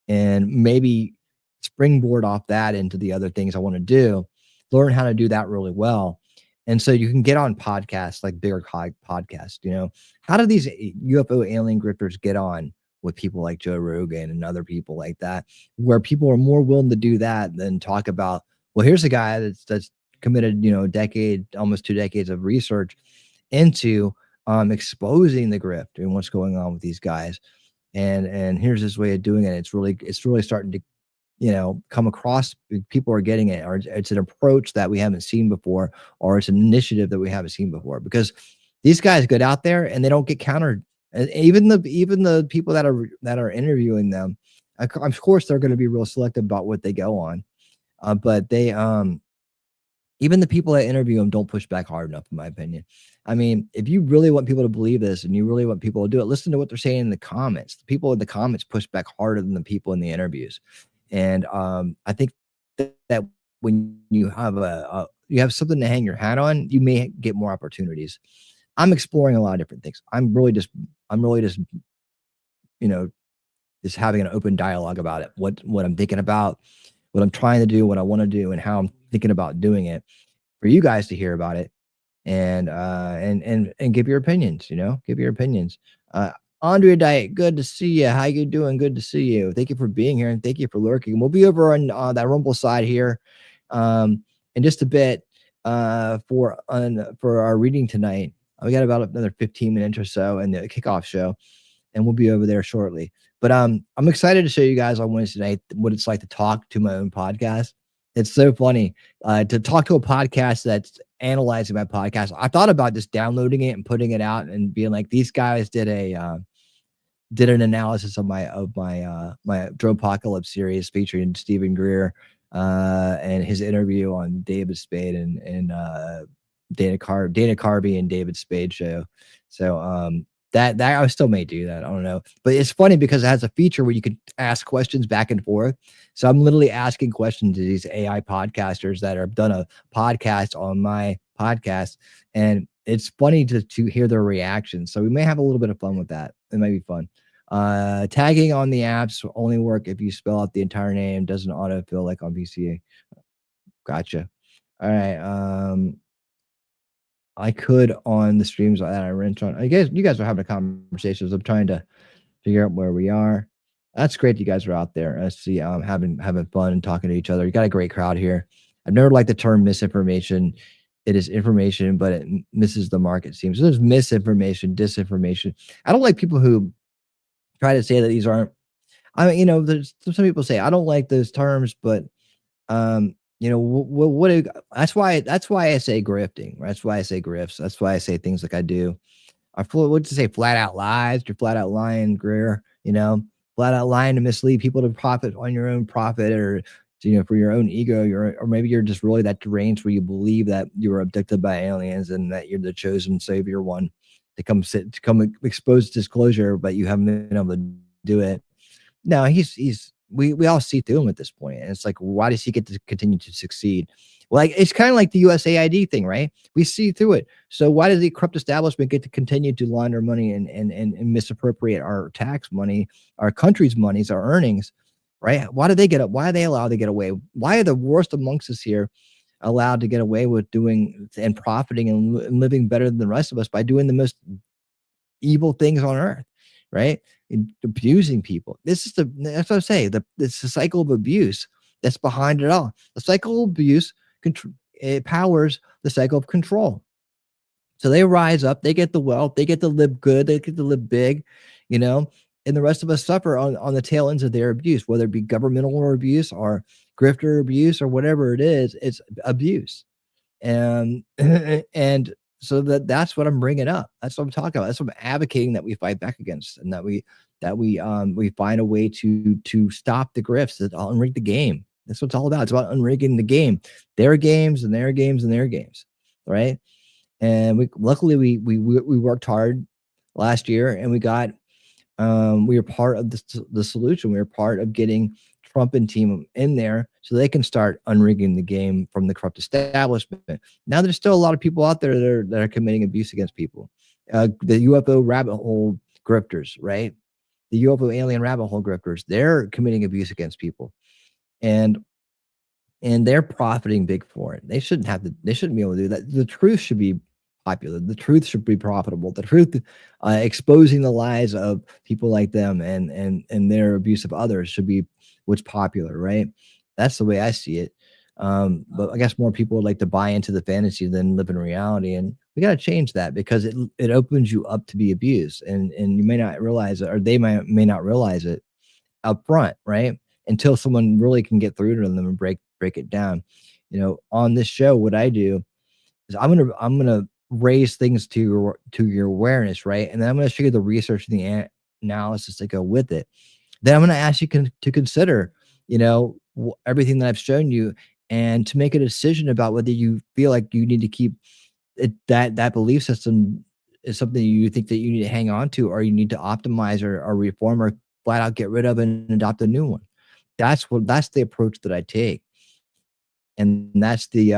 and maybe springboard off that into the other things I want to do, learn how to do that really well. And so you can get on podcasts, like bigger podcasts. How do these UFO alien grifters get on with people like Joe Rogan and other people like that, where people are more willing to do that than talk about, well, here's a guy that's committed, almost 2 decades of research into exposing the grift and what's going on with these guys. And here's his way of doing it. It's really starting to, come across. People are getting it, or it's an approach that we haven't seen before, or it's an initiative that we haven't seen before, because these guys get out there and they don't get countered. And even the people that are interviewing them, of course, they're going to be real selective about what they go on. But they, even the people that interview them don't push back hard enough, in my opinion. I mean, if you really want people to believe this and you really want people to do it, listen to what they're saying in the comments. The people in the comments push back harder than the people in the interviews. And I think that when you have you have something to hang your hat on, you may get more opportunities. I'm exploring a lot of different things. I'm really just just having an open dialogue about it. What I'm thinking about, what I'm trying to do, what I want to do, and how I'm thinking about doing it, for you guys to hear about it, and give your opinions. Give your opinions. Andre Diet, good to see you. How you doing? Good to see you. Thank you for being here, and thank you for lurking. We'll be over on that Rumble side here in just a bit for our reading tonight. We got about another 15 minutes or so in the kickoff show, and we'll be over there shortly. But I'm excited to show you guys on Wednesday night what it's like to talk to my own podcast. It's so funny to talk to a podcast that's analyzing my podcast. I thought about just downloading it and putting it out and being like, these guys did a did an analysis of my my Dropocalypse series featuring Stephen Greer and his interview on David Spade and Dana Carvey and David Spade show. So that I still may do that. I don't know. But it's funny because it has a feature where you can ask questions back and forth. So I'm literally asking questions to these AI podcasters that have done a podcast on my podcast. And it's funny to hear their reactions. So we may have a little bit of fun with that. It might be fun. Tagging on the apps will only work if you spell out the entire name. Doesn't autofill like on VCA. Gotcha. All right. I could on the streams that I rent on. You guys are having a conversation. I'm trying to figure out where we are. That's great. You guys are out there. I see having fun and talking to each other. You got a great crowd here. I've never liked the term misinformation. It is information, but it misses the mark, it seems. So there's misinformation, disinformation. I don't like people who try to say that these aren't. I mean, there's some people say I don't like those terms, but what that's why I say grifting. That's why I say grifts. That's why I say things like I do. What to say? Flat out lies. You're flat out lying, Greer. Flat out lying to mislead people to profit on your own profit, or for your own ego. Or maybe you're just really that deranged where you believe that you were abducted by aliens and that you're the chosen savior one to come expose disclosure, but you haven't been able to do it. No, we all see through him at this point. And it's like, why does he get to continue to succeed? Like, it's kind of like the USAID thing, right? We see through it. So why does the corrupt establishment get to continue to launder money and misappropriate our tax money, our country's monies, our earnings, right? Why do they get up? Why are they allowed to get away? Why are the worst amongst us here allowed to get away with doing and profiting and living better than the rest of us by doing the most evil things on earth, right? And abusing people. That's what I'm saying. It's the cycle of abuse that's behind it all. The cycle of abuse it powers the cycle of control. So they rise up, they get the wealth, they get to live good, they get to live big, and the rest of us suffer on the tail ends of their abuse, whether it be governmental abuse or grifter abuse or whatever it is. It's abuse. And so that's what I'm bringing up. That's what I'm talking about. That's what I'm advocating, that we fight back against, and that we find a way to stop the grifts, that unrig the game. That's what it's all about. It's about unrigging the game, their games and their games and their games, right? And we worked hard last year, and we were part of the solution. We were part of getting Trump and team in there so they can start unrigging the game from the corrupt establishment. Now there's still a lot of people out there that are committing abuse against people. The UFO rabbit hole grifters, right? The UFO alien rabbit hole grifters, they're committing abuse against people, and they're profiting big for it. They shouldn't be able to do that. The truth should be popular. The truth should be profitable. The truth, exposing the lies of people like them and their abuse of others should be what's popular, right? That's the way I see it. But I guess more people would like to buy into the fantasy than live in reality, and we got to change that, because it opens you up to be abused, and you may not realize it, or they may not realize it up front, right? Until someone really can get through to them and break it down. On this show, what I do is I'm gonna raise things to your awareness, right? And then I'm gonna show you the research and the analysis that go with it. Then I'm gonna ask you to consider, everything that I've shown you, and to make a decision about whether you feel like you need to keep that belief system is something you think that you need to hang on to, or you need to optimize or reform, or flat out get rid of and adopt a new one. That's the approach that I take. And that's the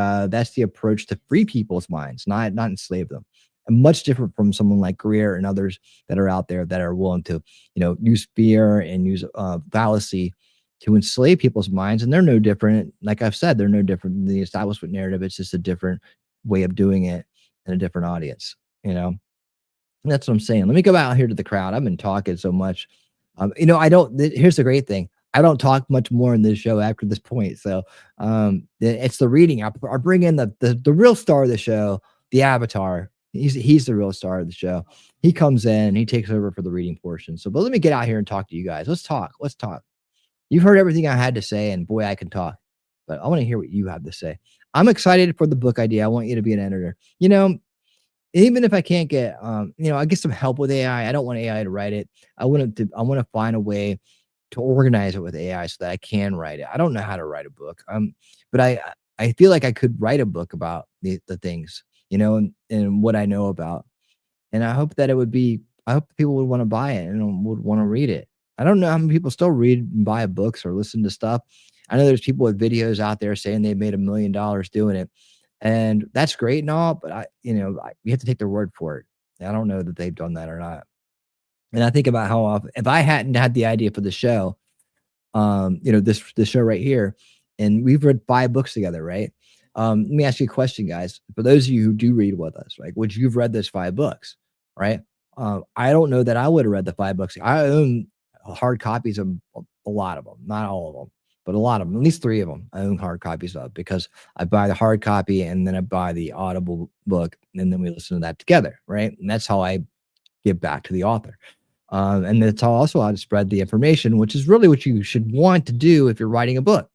approach to free people's minds, not enslave them. And much different from someone like Greer and others that are out there that are willing to, use fear and use fallacy to enslave people's minds. And they're no different. Like I've said, they're no different than the establishment narrative. It's just a different way of doing it and a different audience. And that's what I'm saying. Let me go out here to the crowd. I've been talking so much. Here's the great thing. I don't talk much more in this show after this point. So it's the reading. I bring in the real star of the show, the Avatar. He's the real star of the show. He comes in, he takes over for the reading portion. So, but let me get out here and talk to you guys. Let's talk. You've heard everything I had to say, and boy, I can talk. But I want to hear what you have to say. I'm excited for the book idea. I want you to be an editor. even if I can't get, I get some help with AI. I don't want AI to write it. I want to find a way to organize it with AI so that I can write it. I don't know how to write a book. But I feel like I could write a book about the things, and what I know about. And I hope that I hope people would want to buy it and would want to read it. I don't know how many people still read and buy books or listen to stuff. I know there's people with videos out there saying they made $1 million doing it. And that's great and all, but you have to take their word for it. I don't know that they've done that or not. And I think about how often, if I hadn't had the idea for the show, this show right here, and we've read 5 books together, right? Let me ask you a question, guys. For those of you who do read with us, right? Would you've read those 5 books, right? I don't know that I would have read the 5 books. I own hard copies of a lot of them, not all of them, but a lot of them, at least 3 of them. I own hard copies of because I buy the hard copy and then I buy the Audible book, and then we listen to that together, right? And that's how I give back to the author. And that's also how to spread the information, which is really what you should want to do if you're writing a book.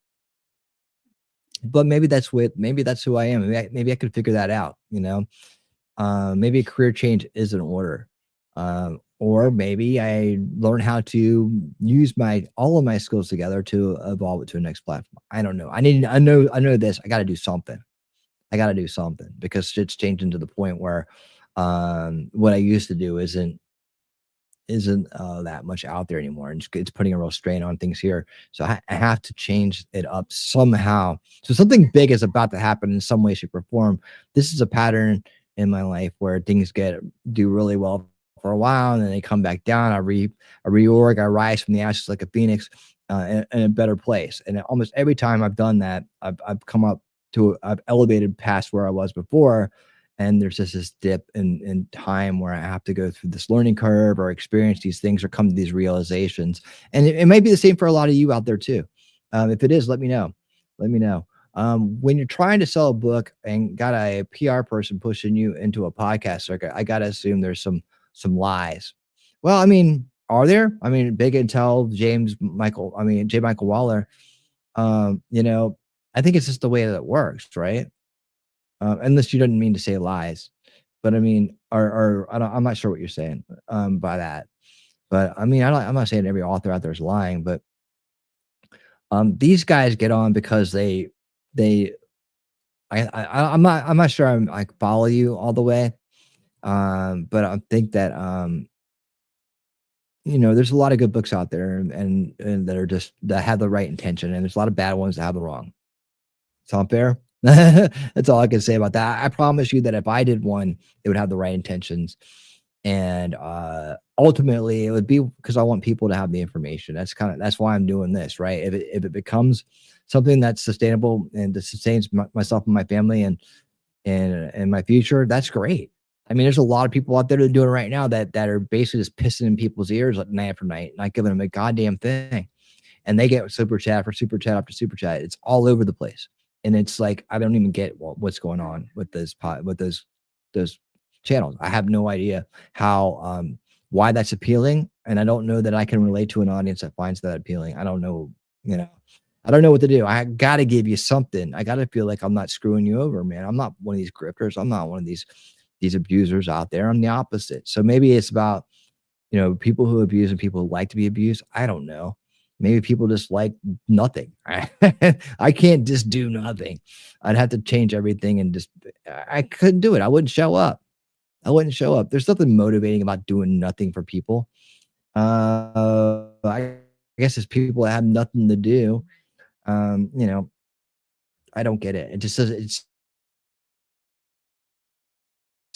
But maybe that's who I am. Maybe I could figure that out. Maybe a career change is in order, or maybe I learn how to use all of my skills together to evolve it to the next platform. I don't know. I know this. I got to do something. Because shit's changing to the point where what I used to do isn't that much out there anymore, and it's putting a real strain on things here. So I have to change it up somehow. So something big is about to happen in some way, shape, or form. This is a pattern in my life where things do really well for a while, and then they come back down. I reorg, I rise from the ashes like a phoenix, in a better place. And almost every time I've done that, I've elevated past where I was before. And there's just this dip in time where I have to go through this learning curve or experience these things or come to these realizations. And it may be the same for a lot of you out there too. If it is, let me know. When you're trying to sell a book and got a PR person pushing you into a podcast circuit, I got to assume there's some lies. Well, are there? Big Intel, J. Michael Waller. I think it's just the way that it works, right? Unless you didn't mean to say lies, but I'm not sure what you're saying by that. But I'm not saying every author out there is lying, but these guys get on because I'm not sure I follow you all the way, but I think that there's a lot of good books out there and that are that have the right intention, and there's a lot of bad ones that have the wrong. Sound fair? That's all I can say about that. I promise you that if I did one, it would have the right intentions. And ultimately it would be because I want people to have the information. That's why I'm doing this, right? If it becomes something that's sustainable and that sustains myself and my family and my future, that's great. There's a lot of people out there that are doing it right now that are basically just pissing in people's ears like night after night, not giving them a goddamn thing. And they get super chat for super chat after super chat. It's all over the place. And it's like, I don't even get what's going on with those channels. I have no idea why that's appealing. And I don't know that I can relate to an audience that finds that appealing. I don't know, I don't know what to do. I got to give you something. I got to feel like I'm not screwing you over, man. I'm not one of these grifters. I'm not one of these abusers out there. I'm the opposite. So maybe it's about, people who abuse and people who like to be abused. I don't know. Maybe people just like nothing. I can't just do nothing. I'd have to change everything and I couldn't do it. I wouldn't show up. There's nothing motivating about doing nothing for people. I guess it's people that have nothing to do. I don't get it. It just says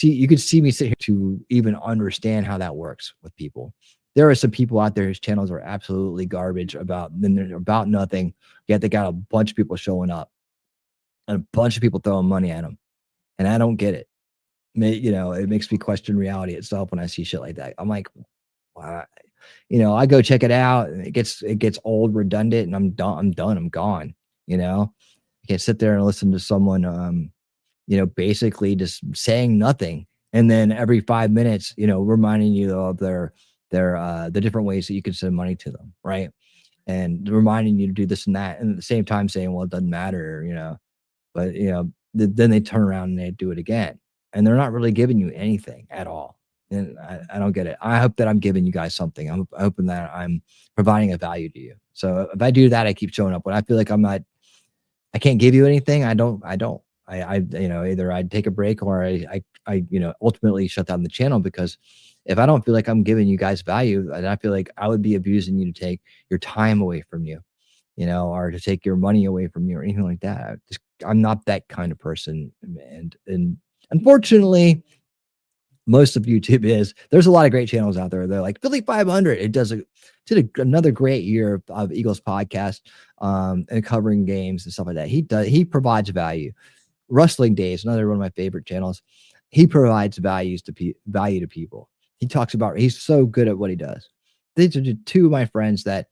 you could see me sit here to even understand how that works with people. There are some people out there whose channels are absolutely garbage about nothing, yet they got a bunch of people showing up and a bunch of people throwing money at them. And I don't get it. It makes me question reality itself when I see shit like that. I'm like, wow. I go check it out and it gets old, redundant, and I'm done. I'm gone. I can't sit there and listen to someone, basically just saying nothing. And then every 5 minutes, reminding you of the different ways that you can send money to them, right? And reminding you to do this and that, and at the same time saying, well, it doesn't matter, but then they turn around and they do it again. and they're not really giving you anything at all. And I don't get it. I hope that I'm giving you guys something. I'm hoping that I'm providing a value to you. So if I do that, I keep showing up. When I feel like I can't give you anything, I don't. Either I'd take a break or I ultimately shut down the channel, because if I don't feel like I'm giving you guys value, then I feel like I would be abusing you to take your time away from you, or to take your money away from you or anything like that. I'm not that kind of person. And unfortunately, most of YouTube is. There's a lot of great channels out there. They're like Philly 500. It did another great year of Eagles podcast, and covering games and stuff like that. He provides value. Wrestling Days, another one of my favorite channels. He provides value to people. He's so good at what he does. These are two of my friends that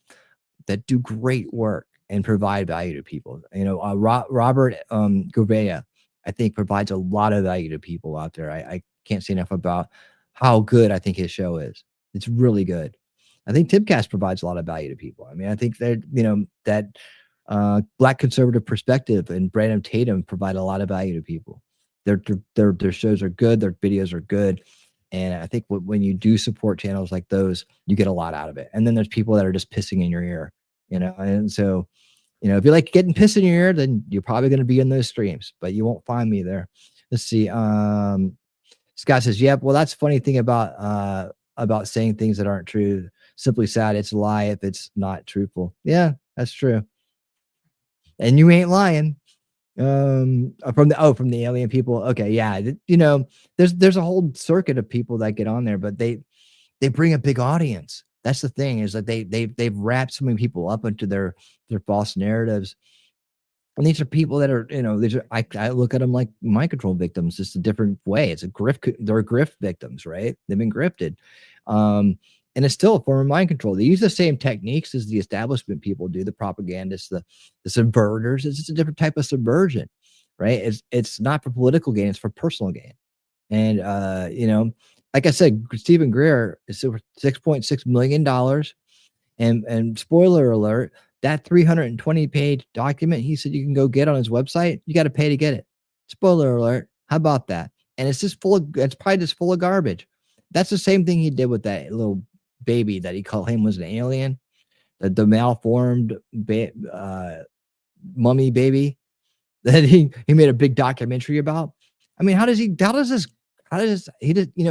do great work and provide value to people. Robert Gouveia, I think, provides a lot of value to people out there. I can't say enough about how good I think his show is. It's really good. I think Timcast provides a lot of value to people. I mean, I think that Black Conservative Perspective and Brandon Tatum provide a lot of value to people. Their shows are good. Their videos are good. And I think when you do support channels like those, you get a lot out of it. And then there's people that are just pissing in your ear, and so, if you like getting pissed in your ear, then you're probably going to be in those streams, but you won't find me there. Let's see. Scott says, "Yep. Well, that's the funny thing about saying things that aren't true. Simply sad. It's a lie if it's not truthful." Yeah, that's true. And you ain't lying. From the alien people. Okay, yeah. There's a whole circuit of people that get on there, but they bring a big audience. That's the thing, is that they've wrapped so many people up into their false narratives. And these are people that are, I look at them like mind control victims, just a different way. It's a grift. They're grift victims, right? They've been grifted. And it's still a form of mind control. They use the same techniques as the establishment people do, the propagandists, the subverters. It's just a different type of subversion, right? It's not for political gain, it's for personal gain. And, like I said, Stephen Greer is over $6.6 million. And spoiler alert, that 320-page document he said you can go get on his website, you got to pay to get it. Spoiler alert. How about that? And it's probably just full of garbage. That's the same thing he did with that little baby that he called him was an alien, the malformed mummy baby that he made a big documentary about. I mean, he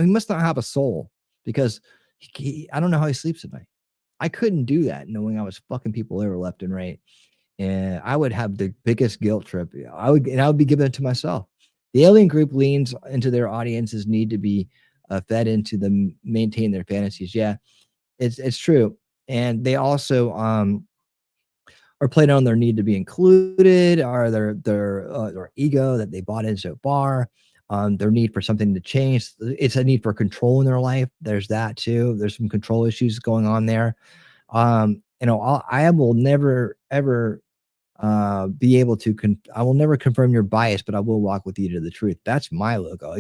must not have a soul, because I don't know how he sleeps at night. I couldn't do that knowing I was fucking people over left and right. And I would have the biggest guilt trip. I would be giving it to myself. The alien group leans into their audience's need to be fed into them, maintain their fantasies. Yeah, it's true. And they also are playing on their need to be included, or their ego that they bought in so far, their need for something to change. It's a need for control in their life. There's that too. There's some control issues going on there. I will never ever be able to I will never confirm your bias, but I will walk with you to the truth. That's my logo.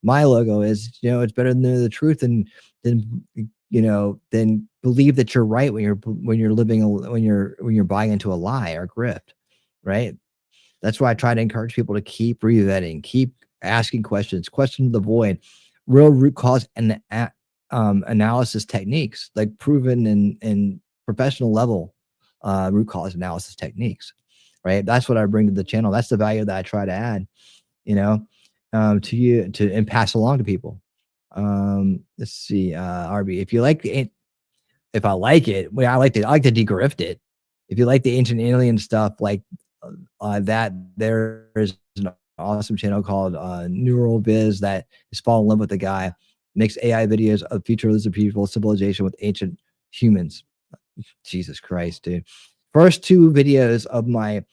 My logo is, it's better than the truth than believe that you're right when you're buying into a lie or grift, right? That's why I try to encourage people to keep revetting, keep asking questions, question the void, real root cause and analysis techniques, like proven in professional level root cause analysis techniques, right? That's what I bring to the channel. That's the value that I try to add, to you and pass along to people. Let's see, RB, if I like it, well, I like to degrift it. If you like the ancient alien stuff, like that, there is an awesome channel called Neural Biz that is fall in love with the guy, makes AI videos of future lizard people civilization with ancient humans. Jesus Christ, dude. First two videos of my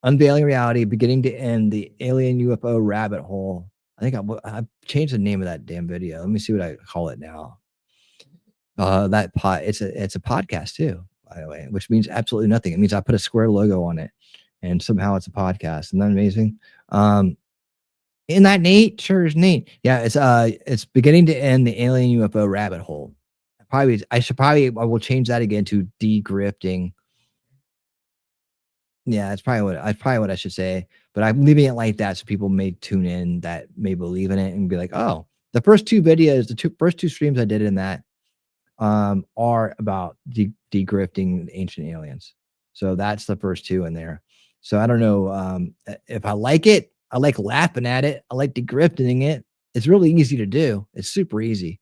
unveiling reality, beginning to end, the alien UFO rabbit hole. I think I changed the name of that damn video. Let me see what I call it now. It's a podcast too, by the way, which means absolutely nothing. It means I put a square logo on it, and somehow it's a podcast. Isn't that amazing? Isn't that neat? Sure is neat. Yeah, it's beginning to end, the alien UFO rabbit hole. I will change that again to degrifting. Yeah, that's probably what I should say. but I'm leaving it like that so people may tune in that may believe in it and be like, oh, the first two videos, first two streams I did in that are about degrifting ancient aliens. So that's the first two in there. So I don't know if I like it. I like laughing at it. I like degrifting it. It's really easy to do. It's super easy.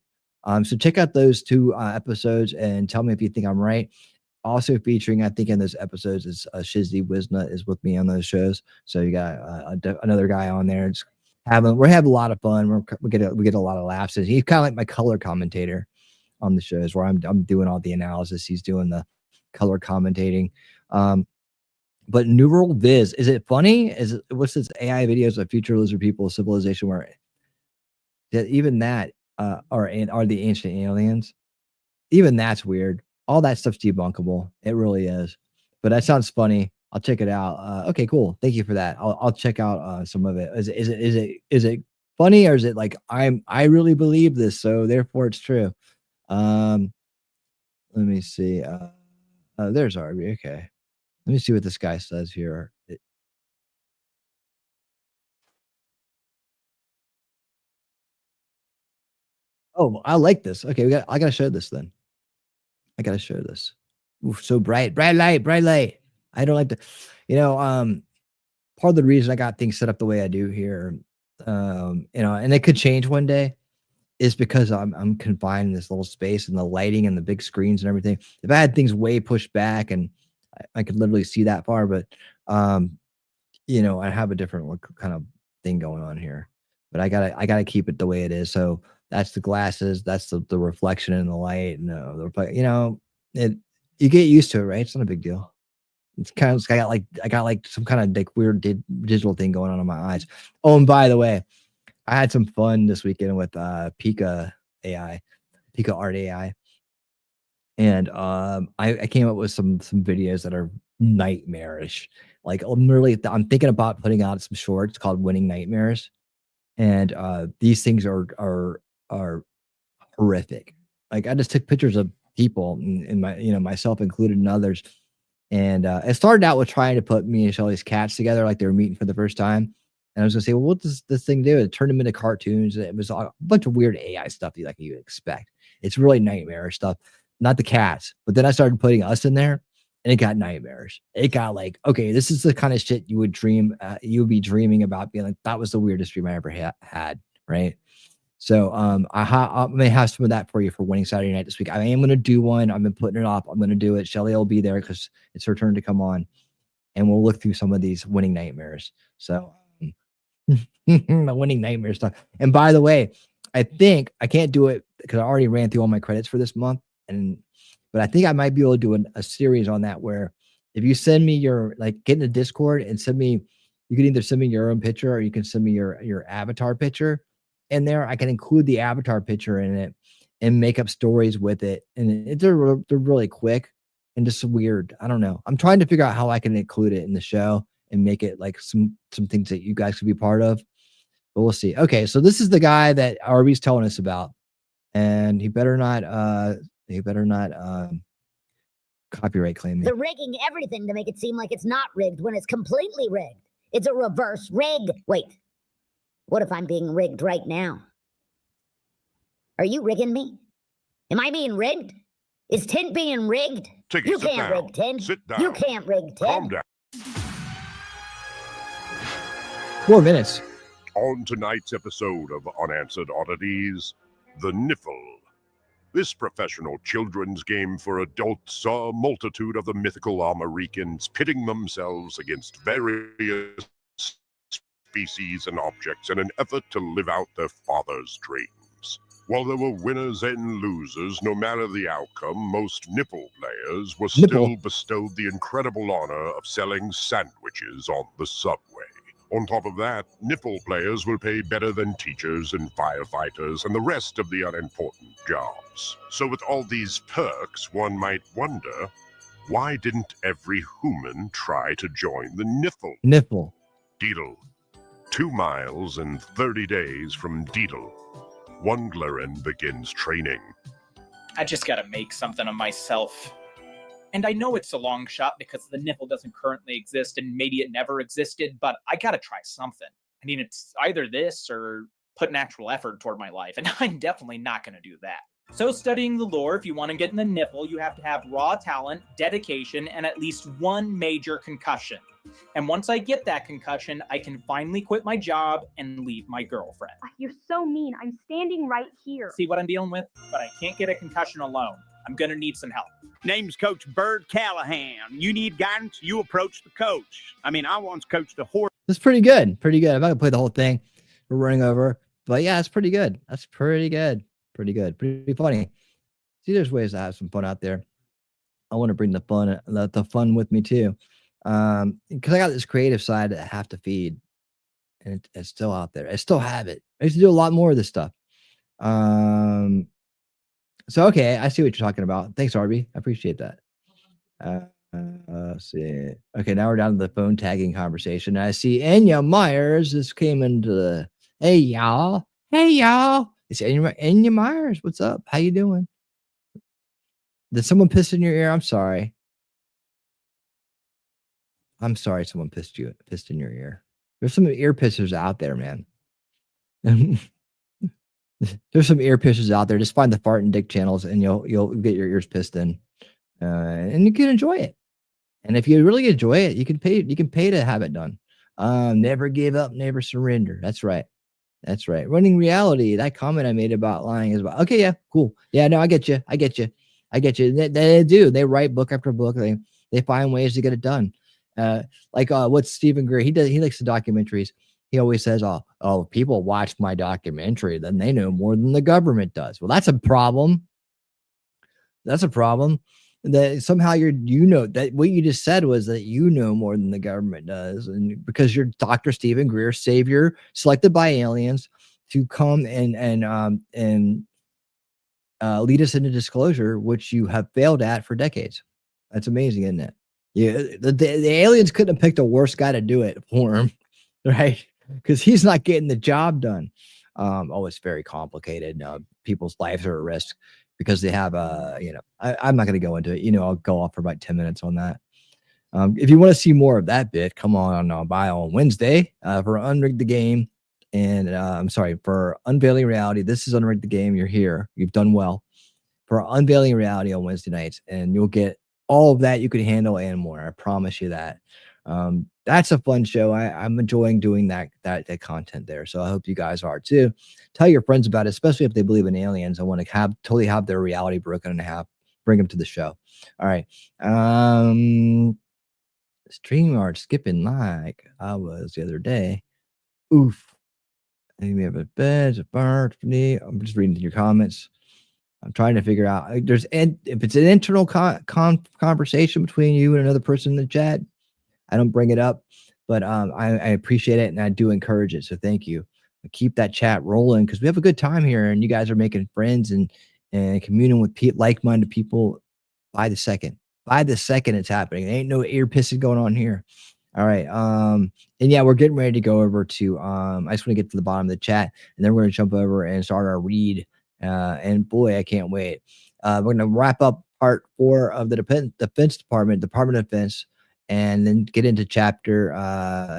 So check out those two episodes and tell me if you think I'm right. Also featuring, I think in those episodes is Shizzy Wisna is with me on those shows. So you got another guy on there. We're having a lot of fun. We get a lot of laughs. He's kind of like my color commentator on the shows where I'm doing all the analysis. He's doing the color commentating. But Neural Viz, is it funny? What's this AI videos of future lizard people civilization where even that are the ancient aliens? Even that's weird. All that stuff's debunkable. It really is. But that sounds funny. I'll check it out. Okay, cool. Thank you for that. I'll check out some of it. Is it funny, or is it like I really believe this, so therefore it's true? Let me see. There's Arby. Okay. Let me see what this guy says here. Oh, I like this. Okay, I gotta show this then. I gotta show this. Oof, so bright light. I don't like the, part of the reason I got things set up the way I do here, and it could change one day, is because I'm confined in this little space and the lighting and the big screens and everything. If I had things way pushed back and I could literally see that far, but I have a different kind of thing going on here. But I gotta keep it the way it is. So that's the glasses, that's the reflection in the light, and you get used to it, right? It's not a big deal. It's kind of I got like some kind of like weird digital thing going on in my eyes. Oh, and by the way, I had some fun this weekend with Pika Art AI. And I came up with some videos that are nightmarish. Like I'm thinking about putting out some shorts called Winning Nightmares. And these things are horrific. Like I just took pictures of people and my, myself included and others. And it started out with trying to put me and Shelly's cats together like they were meeting for the first time. And I was gonna say, well, what does this thing do? It turned them into cartoons. It was a bunch of weird AI stuff you would expect. It's really nightmare stuff, not the cats. But then I started putting us in there, and it got nightmares. It got like, okay, this is the kind of shit you would be dreaming about, being like, that was the weirdest dream I ever had, right? So I may have some of that for you for Winning Saturday Night this week. I am going to do one. I've been putting it off. I'm going to do it. Shelly will be there because it's her turn to come on, and we'll look through some of these Winning Nightmares. So my Winning Nightmare stuff. And by the way, I think I can't do it because I already ran through all my credits for this month, but I think I might be able to do a series on that, where if you send me get in the Discord and you can either send me your own picture or you can send me your avatar picture in there. I can include the avatar picture in it and make up stories with it. And they're really quick and just weird. I don't know. I'm trying to figure out how I can include it in the show and make it like some things that you guys could be part of. But we'll see. Okay, so this is the guy that Arby's telling us about. And he better not copyright claim me. They're rigging everything to make it seem like it's not rigged when it's completely rigged. It's a reverse rig. Wait, what if I'm being rigged right now? Are you rigging me? Am I being rigged? Is Tint being rigged? You can't rig Tint. Sit down. You can't rig Tint. Calm down. 4 minutes. On tonight's episode of Unanswered Oddities, The Niffle. This professional children's game for adults saw a multitude of the mythical Americans pitting themselves against various species and objects in an effort to live out their father's dreams. While there were winners and losers, no matter the outcome, most nipple players were still bestowed the incredible honor of selling sandwiches on the subway. On top of that, nipple players will pay better than teachers and firefighters and the rest of the unimportant jobs. So with all these perks, one might wonder, why didn't every human try to join the Niffle? Nipple. Deedle. 2 miles and 30 days from Deedle. Wunglerin begins training. I just gotta make something of myself. And I know it's a long shot because the nipple doesn't currently exist and maybe it never existed, but I gotta try something. I mean, it's either this or put an actual effort toward my life, and I'm definitely not gonna do that. So studying the lore, if you want to get in the nipple, you have to have raw talent, dedication, and at least one major concussion. And once I get that concussion, I can finally quit my job and leave my girlfriend. You're so mean. I'm standing right here. See what I'm dealing with? But I can't get a concussion alone. I'm gonna need some help. Name's Coach Bird Callahan. You need guidance, you approach the coach. I mean, I once coached a horse. That's pretty good. Pretty good. I'm not gonna play the whole thing. We're running over. But yeah, it's pretty good. That's pretty good. Pretty good. Pretty funny. See, there's ways to have some fun out there. I want to bring the fun with me too. Because I got this creative side that I have to feed. And it's still out there. I still have it. I used to do a lot more of this stuff. So okay, I see what you're talking about. Thanks, Arby. I appreciate that. Let's see. Okay, now we're down to the phone tagging conversation. I see Anya Myers just came into the hey y'all. Hey y'all. It's Anya Myers. What's up? How you doing? Did someone piss in your ear? I'm sorry. I'm sorry someone pissed in your ear. There's some ear pissers out there, man. There's some ear pissers out there. Just find the fart and dick channels and you'll get your ears pissed in. And you can enjoy it. And if you really enjoy it, you can pay to have it done. Never give up, never surrender. That's right. That's right. Running reality. That comment I made about lying is about, okay, yeah, cool. Yeah, no, I get you. They do. They write book after book. They find ways to get it done. What's Stephen Greer? He likes the documentaries. He always says, oh, people watch my documentary, then they know more than the government does. Well, that's a problem. That's a problem. That somehow that what you just said was that you know more than the government does, and because you're Dr. Stephen Greer, savior selected by aliens to come and lead us into disclosure, which you have failed at for decades. That's amazing, isn't it? Yeah, the aliens couldn't have picked a worse guy to do it for him, right? Because he's not getting the job done. It's very complicated. People's lives are at risk because they have I'm not going to go into it. I'll go off for about 10 minutes on that. If you want to see more of that bit, come on by on Wednesday for Unrig the Game. And I'm sorry, for Unveiling Reality. This is Unrig the Game. You're here. You've done well. For Unveiling Reality on Wednesday nights. And you'll get all of that you could handle and more. I promise you that. That's a fun show. I'm enjoying doing that content there. So I hope you guys are too. Tell your friends about it, especially if they believe in aliens. I want to totally have their reality broken in half. Bring them to the show. All right. StreamYard skipping like I was the other day. Oof. We have a bed, a bar for me. I'm just reading your comments. I'm trying to figure out if it's an internal conversation between you and another person in the chat. I don't bring it up, but I appreciate it and I do encourage it. So thank you. Keep that chat rolling because we have a good time here and you guys are making friends and communing with like-minded people by the second. By the second it's happening. There ain't no ear pissing going on here. All right. And yeah, we're getting ready to go over to I just want to get to the bottom of the chat and then we're going to jump over and start our read. And boy, I can't wait. We're going to wrap up part 4 of the Defense Department of Defense, and then get into chapter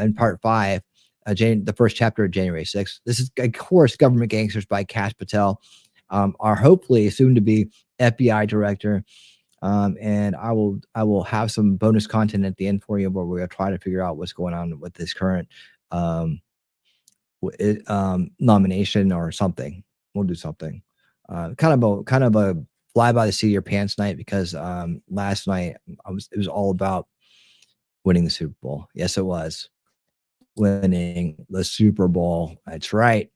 in part 5, the first chapter of January 6th. This is, of course, Government Gangsters by Kash Patel, our hopefully soon to be FBI director. And I will have some bonus content at the end for you where we'll try to figure out what's going on with this current nomination or something. We'll do something. Kind of a fly by the seat of your pants night because last night it was all about winning the Super Bowl. Yes, it was winning the Super Bowl. That's right.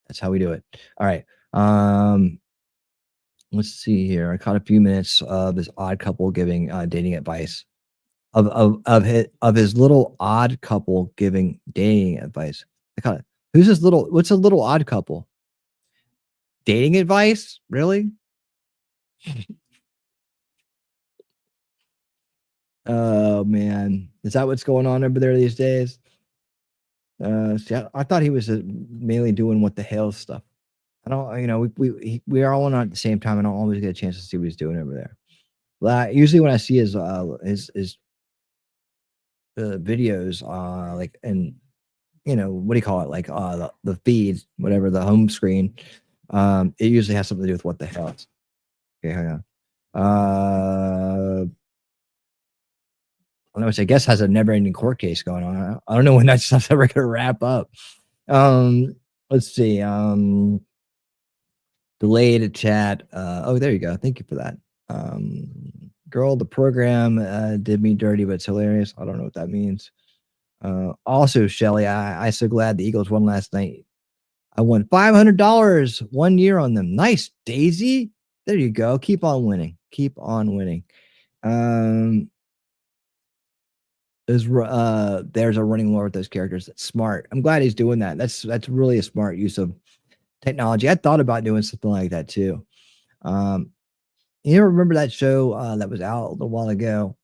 That's how we do it. All right. Let's see here. I caught a few minutes of this odd couple giving dating advice. Of his little odd couple giving dating advice. I caught it. What's a little odd couple? Dating advice? Really? Oh man, is that what's going on over there these days? See, I thought he was mainly doing what the hell stuff. I don't, we are all on at the same time. I don't always get a chance to see what he's doing over there. Usually when I see his videos, like, and what do you call it? Like the feed, whatever, the home screen. It usually has something to do with what the hell. Okay, hang on. Which I guess has a never-ending court case going on. I don't know when that stuff's ever gonna wrap up. Let's see. Delayed chat. Oh, there you go. Thank you for that. Girl, the program did me dirty, but it's hilarious. I don't know what that means. Also, Shelly, I so glad the Eagles won last night. I won $500 1 year on them. Nice, Daisy. There you go. Keep on winning. Keep on winning. There's a running war with those characters. That's smart. I'm glad he's doing that. That's really a smart use of technology. I thought about doing something like that too. You remember that show that was out a little while ago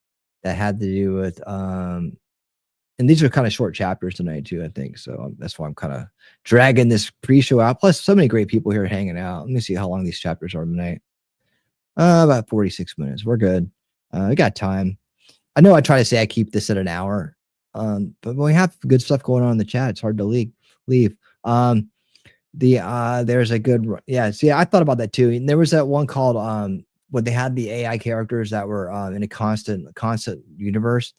that had to do with and these are kind of short chapters tonight too, I think. So that's why I'm kind of dragging this pre-show out. Plus, so many great people here hanging out. Let me see how long these chapters are tonight. About 46 minutes. We're good. We got time. I know I try to say I keep this at an hour, but when we have good stuff going on in the chat, it's hard to leave. There's a good, yeah. See, I thought about that too. And there was that one called when they had the AI characters that were in a constant universe.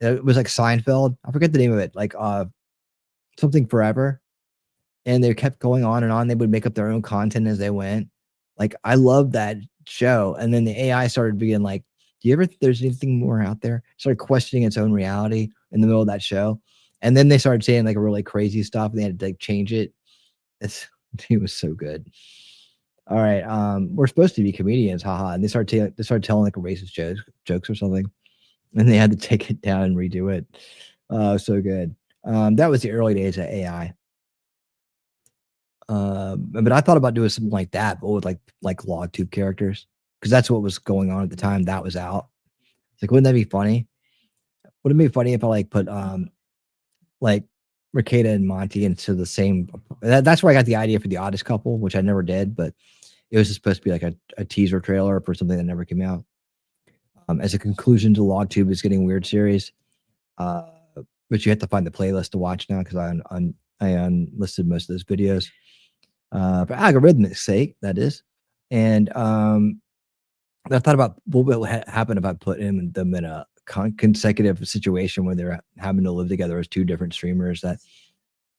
It was like Seinfeld. I forget the name of it, like something forever. And they kept going on and on. They would make up their own content as they went. Like, I love that show. And then the AI started being like, do you ever think there's anything more out there? Started questioning its own reality in the middle of that show. And then they started saying like really crazy stuff and they had to like change it. It was so good. All right. We're supposed to be comedians, haha. And they started telling like a racist jokes or something. And they had to take it down and redo it. So good. That was the early days of AI. But I thought about doing something like that, but with like LogTube characters, because that's what was going on at the time that was out. It's like, wouldn't that be funny? Wouldn't it be funny if I like put like Ricada and Monty into the same? That's where I got the idea for the Oddest Couple, which I never did, but it was supposed to be like a teaser trailer for something that never came out. As a conclusion to LogTube is Getting Weird series, but you have to find the playlist to watch now because I unlisted most of those videos for algorithmic sake, that is. And I thought about what would happen if I put them in a consecutive situation where they're having to live together as two different streamers,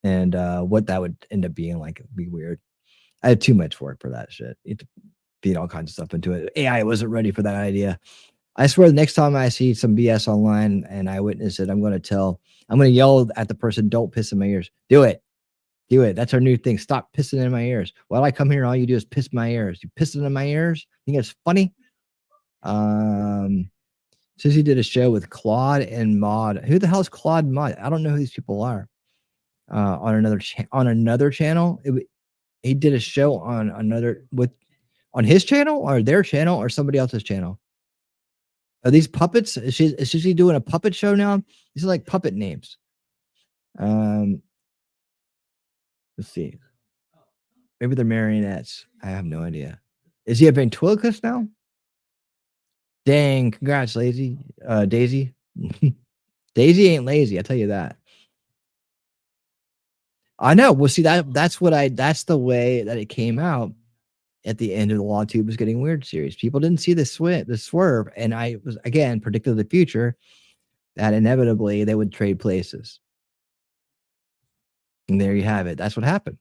and what that would end up being like. It'd be weird. I had too much work for that shit. You had to feed all kinds of stuff into it. AI wasn't ready for that idea. I swear the next time I see some BS online and I witness it, I'm going to yell at the person, don't piss in my ears. Do it. That's our new thing. Stop pissing in my ears. While I come here, all you do is piss my ears. You pissing in my ears? Think it's funny? Sissy did a show with Claude and Maud. Who the hell is Claude and Maud? I don't know who these people are. On another channel. He did a show on on his channel or their channel or somebody else's channel. Are these puppets? Is she doing a puppet show now? These are like puppet names. Let's see. Maybe they're marionettes. I have no idea. Is he a ventriloquist now? Dang, congrats, Daisy. Daisy ain't lazy, I tell you that. I know. Well, see, that's the way that it came out at the end of the LawTube is Getting Weird series. People didn't see the swerve, and I was again predicted the future that inevitably they would trade places. And there you have it. That's what happened.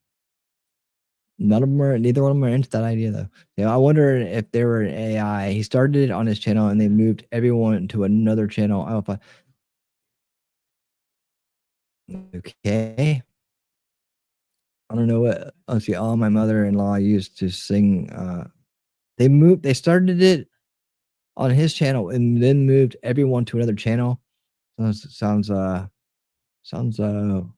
Neither one of them are into that idea though. I wonder if they were an AI. He started it on his channel and they moved everyone to another channel. I don't know okay. I don't know what. Let's see. All my mother-in-law used to sing. They started it on his channel and then moved everyone to another channel. Sounds like something.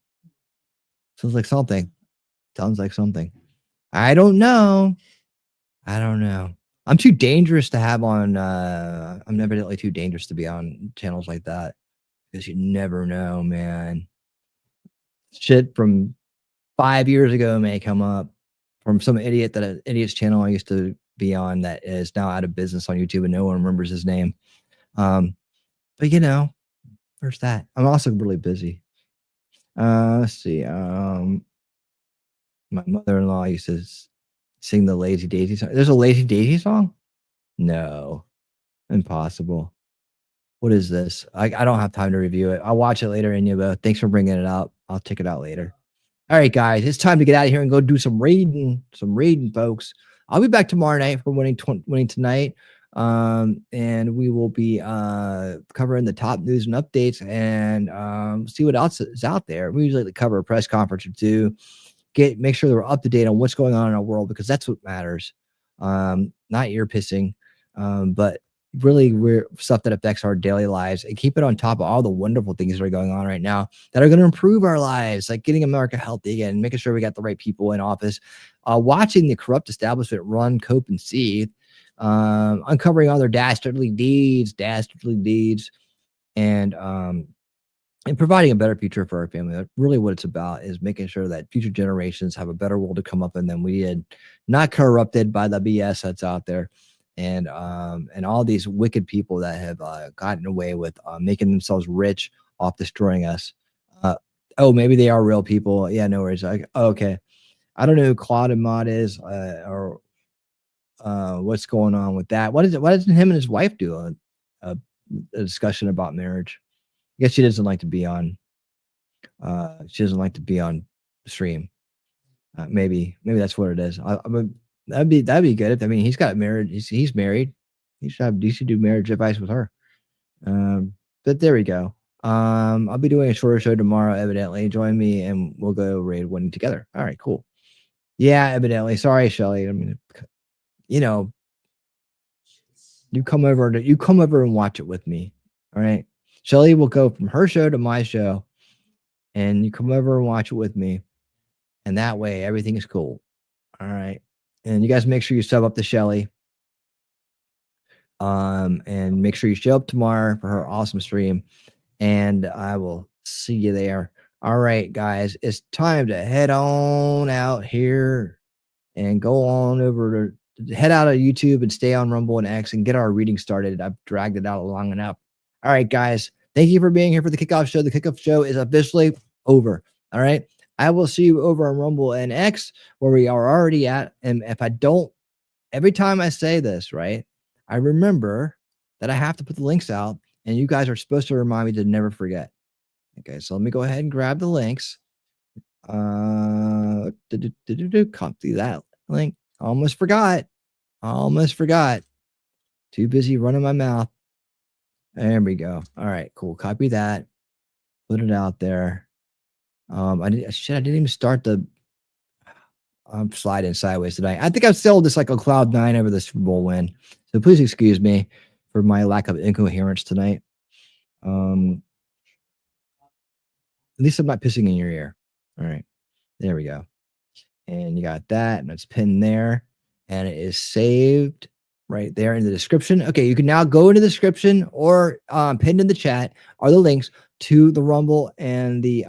Sounds like something. I don't know. I'm too dangerous to have on. I'm evidently too dangerous to be on channels like that because you never know, man. Shit from 5 years ago may come up from some idiot's channel I used to Beyond that is now out of business on YouTube and no one remembers his name. But you know, there's that. I'm also really busy. Let's see. My mother-in-law used to sing the Lazy Daisy song. There's a Lazy Daisy song? No, impossible. What is this? I don't have time to review it. I'll watch it later, Inubo. Thanks for bringing it up. I'll check it out later. All right, guys, it's time to get out of here and go do some raiding, folks. I'll be back tomorrow night for winning tonight. And we will be covering the top news and updates and see what else is out there. We usually cover a press conference or two, make sure that we're up to date on what's going on in our world, because that's what matters. Not ear pissing, but really we're stuff that affects our daily lives, and keep it on top of all the wonderful things that are going on right now that are going to improve our lives, like getting America healthy again, making sure we got the right people in office, watching the corrupt establishment run, cope, and seethe, uncovering all their dastardly deeds, and providing a better future for our family. That's really what it's about, is making sure that future generations have a better world to come up in than we did, not corrupted by the BS that's out there. And all these wicked people that have gotten away with making themselves rich off destroying us. Oh, maybe they are real people. Yeah, no worries. Okay. I don't know who Claude and Maud is, or what's going on with that. Why doesn't him and his wife do a discussion about marriage? I guess she doesn't like to be on. She doesn't like to be on stream. Maybe that's what it is. That'd be good. I mean, he's got married. He's married. He should do marriage advice with her. But there we go. I'll be doing a shorter show tomorrow. Evidently, join me and we'll go raid one together. All right, cool. Yeah, evidently. Sorry, Shelly. I mean, you know, you come over and watch it with me. All right, Shelly will go from her show to my show, and you come over and watch it with me, and that way everything is cool. All right. And you guys make sure you sub up to Shelly. And make sure you show up tomorrow for her awesome stream. And I will see you there. All right, guys. It's time to head on out here and go on over to head out of YouTube and stay on Rumble and X and get our reading started. I've dragged it out long enough. All right, guys. Thank you for being here for the kickoff show. The kickoff show is officially over. All right. I will see you over on Rumble and X, where we are already at. And if I don't, every time I say this, right, I remember that I have to put the links out, and you guys are supposed to remind me to never forget. Okay, so let me go ahead and grab the links. Copy that link. Almost forgot. Too busy running my mouth. There we go. All right, cool. Copy that. Put it out there. I didn't even start the. I'm sliding sideways tonight. I think I've still just like a cloud 9 over the Super Bowl win. So please excuse me for my lack of incoherence tonight. At least I'm not pissing in your ear. All right, there we go. And you got that, and it's pinned there, and it is saved right there in the description. Okay, you can now go into the description, or pinned in the chat are the links to the Rumble and the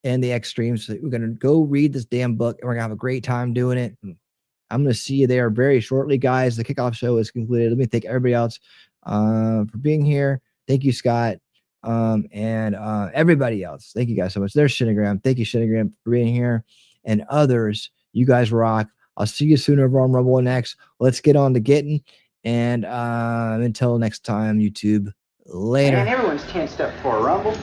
X streams. So we're gonna go read this damn book, and we're gonna have a great time doing it. I'm gonna see you there very shortly, guys. The kickoff show is concluded. Let me thank everybody else for being here. Thank you, Scott, and everybody else. Thank you guys so much. There's Shinagram. Thank you, Shinagram, for being here, and others. You guys rock. I'll see you soon over on Rumble and X. Let's get on to getting. And until next time, YouTube. Later. Man, everyone's tensed up for a Rumble.